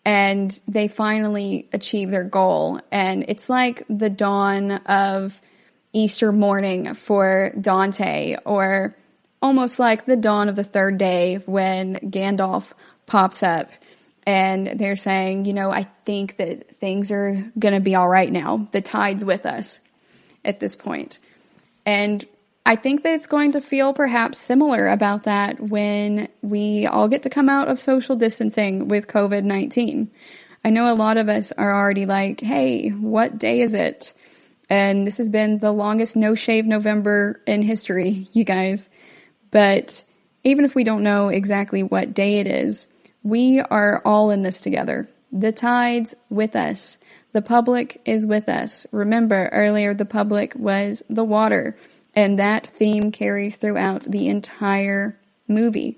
And they finally achieve their goal. And it's like the dawn of Easter morning for Dante, or almost like the dawn of the third day when Gandalf pops up and they're saying, I think that things are going to be all right now. The tide's with us at this point. And I think that it's going to feel perhaps similar about that when we all get to come out of social distancing with COVID-19. I know a lot of us are already like, hey, what day is it? And this has been the longest no-shave November in history, you guys. But even if we don't know exactly what day it is, we are all in this together. The tide's with us. The public is with us. Remember, earlier the public was the water, and that theme carries throughout the entire movie.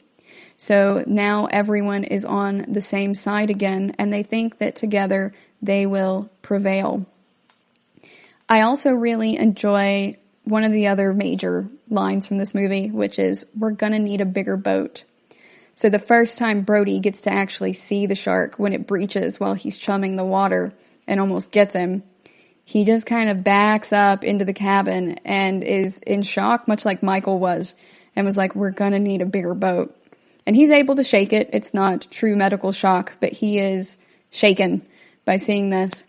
So now everyone is on the same side again, and they think that together they will prevail. I also really enjoy one of the other major lines from this movie, which is, "We're gonna need a bigger boat." So the first time Brody gets to actually see the shark when it breaches while he's chumming the water and almost gets him, he just kind of backs up into the cabin and is in shock, much like Michael was, and was like, "We're gonna need a bigger boat." And he's able to shake it. It's not true medical shock, but he is shaken by seeing this.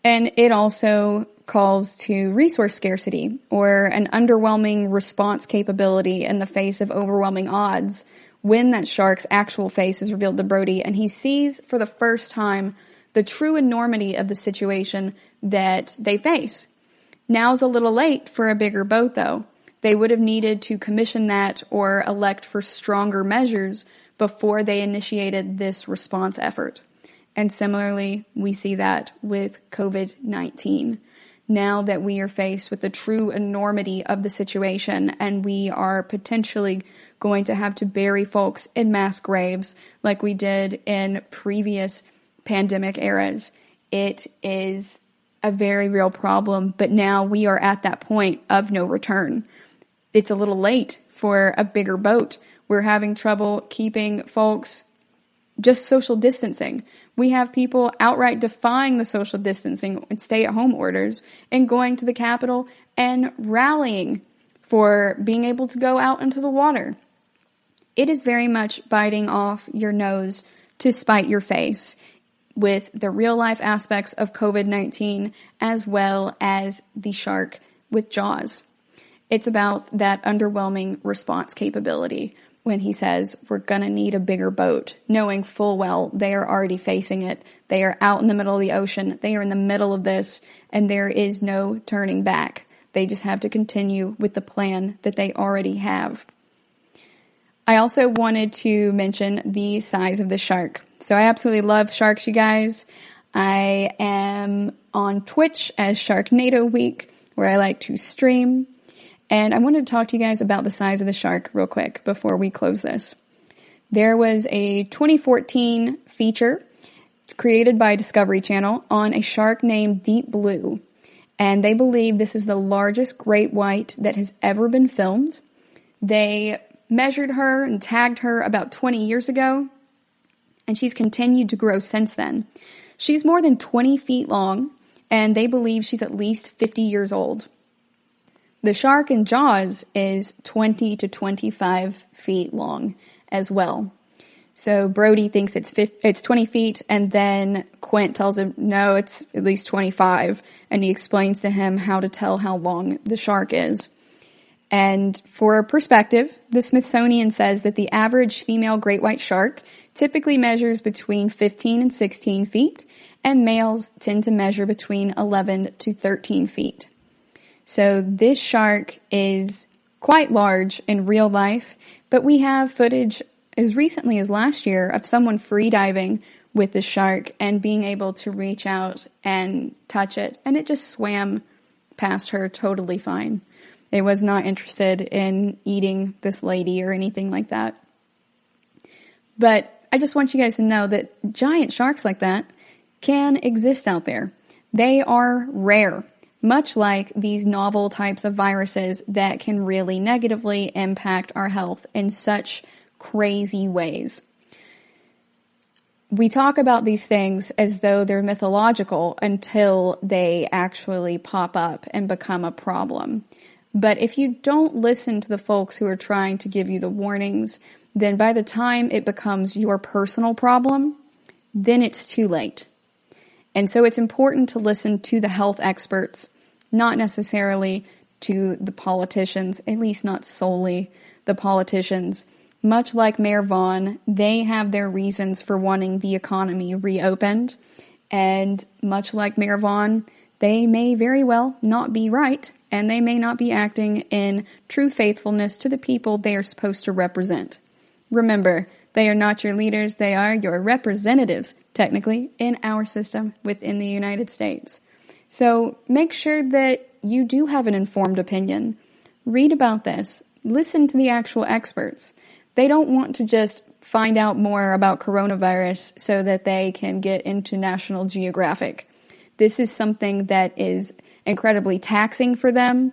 And it also calls to resource scarcity or an underwhelming response capability in the face of overwhelming odds when that shark's actual face is revealed to Brody and he sees for the first time the true enormity of the situation that they face. Now's a little late for a bigger boat, though. They would have needed to commission that or elect for stronger measures before they initiated this response effort. And similarly, we see that with COVID-19. Now that we are faced with the true enormity of the situation and we are potentially going to have to bury folks in mass graves like we did in previous pandemic eras, it is a very real problem. But now we are at that point of no return. It's a little late for a bigger boat. We're having trouble keeping folks just social distancing. We have people outright defying the social distancing and stay-at-home orders and going to the Capitol and rallying for being able to go out into the water. It is very much biting off your nose to spite your face with the real-life aspects of COVID-19 as well as the shark with Jaws. It's about that underwhelming response capability when he says, we're going to need a bigger boat, knowing full well they are already facing it. They are out in the middle of the ocean. They are in the middle of this, and there is no turning back. They just have to continue with the plan that they already have. I also wanted to mention the size of the shark. So I absolutely love sharks, you guys. I am on Twitch as Sharknado Week, where I like to stream. And I wanted to talk to you guys about the size of the shark real quick before we close this. There was a 2014 feature created by Discovery Channel on a shark named Deep Blue. And they believe this is the largest great white that has ever been filmed. They measured her and tagged her about 20 years ago, and she's continued to grow since then. She's more than 20 feet long, and they believe she's at least 50 years old. The shark in Jaws is 20 to 25 feet long as well. So Brody thinks it's 20 feet, and then Quint tells him, no, it's at least 25, and he explains to him how to tell how long the shark is. And for perspective, the Smithsonian says that the average female great white shark typically measures between 15 and 16 feet, and males tend to measure between 11 to 13 feet. So this shark is quite large in real life, but we have footage as recently as last year of someone free diving with the shark and being able to reach out and touch it, and it just swam past her totally fine. It was not interested in eating this lady or anything like that. But I just want you guys to know that giant sharks like that can exist out there. They are rare, much like these novel types of viruses that can really negatively impact our health in such crazy ways. We talk about these things as though they're mythological until they actually pop up and become a problem. But if you don't listen to the folks who are trying to give you the warnings, then by the time it becomes your personal problem, then it's too late. And so it's important to listen to the health experts, not necessarily to the politicians, at least not solely the politicians. Much like Mayor Vaughn, they have their reasons for wanting the economy reopened. And much like Mayor Vaughn, they may very well not be right, and they may not be acting in true faithfulness to the people they are supposed to represent. Remember, they are not your leaders, they are your representatives, technically, in our system within the United States. So make sure that you do have an informed opinion. Read about this. Listen to the actual experts. They don't want to just find out more about coronavirus so that they can get into National Geographic. This is something that is incredibly taxing for them,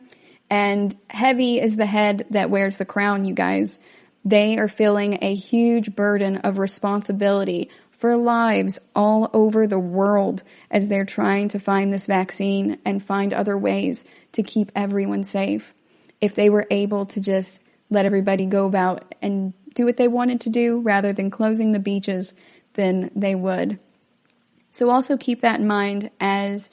and heavy is the head that wears the crown, you guys. They are feeling a huge burden of responsibility for lives all over the world as they're trying to find this vaccine and find other ways to keep everyone safe. If they were able to just let everybody go about and do what they wanted to do rather than closing the beaches, then they would. So also keep that in mind as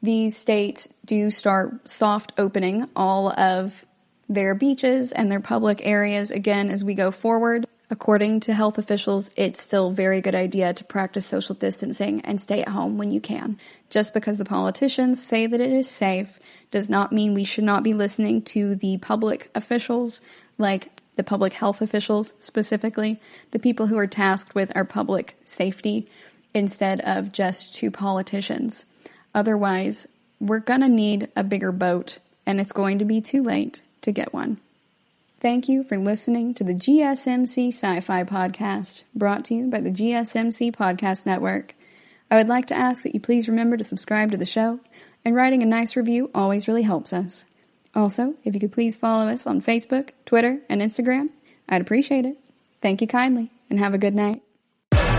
these states do start soft opening all of their beaches and their public areas again as we go forward, according to health officials, it's still a very good idea to practice social distancing and stay at home when you can. Just because the politicians say that it is safe does not mean we should not be listening to the public officials, like the public health officials specifically, the people who are tasked with our public safety, instead of just to politicians. Otherwise, we're gonna need a bigger boat, and it's going to be too late to get one. Thank you for listening to the GSMC Sci-Fi Podcast, brought to you by the GSMC Podcast Network. I would like to ask that you please remember to subscribe to the show, and writing a nice review always really helps us. Also, if you could please follow us on Facebook, Twitter, and Instagram, I'd appreciate it. Thank you kindly, and have a good night.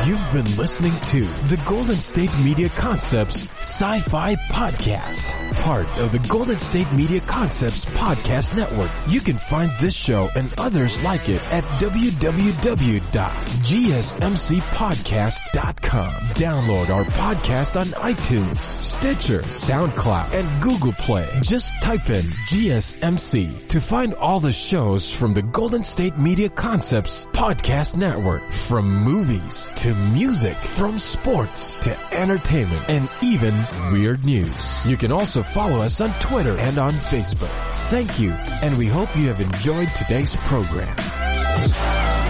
You've been listening to the Golden State Media Concepts Sci-Fi Podcast, part of the Golden State Media Concepts Podcast Network. You can find this show and others like it at www.gsmcpodcast.com. Download our podcast on iTunes, Stitcher, SoundCloud, and Google Play. Just type in GSMC to find all the shows from the Golden State Media Concepts Podcast Network, from movies to music, from sports to entertainment, and even weird news. You can also follow us on Twitter and on Facebook. Thank you, and we hope you have enjoyed today's program.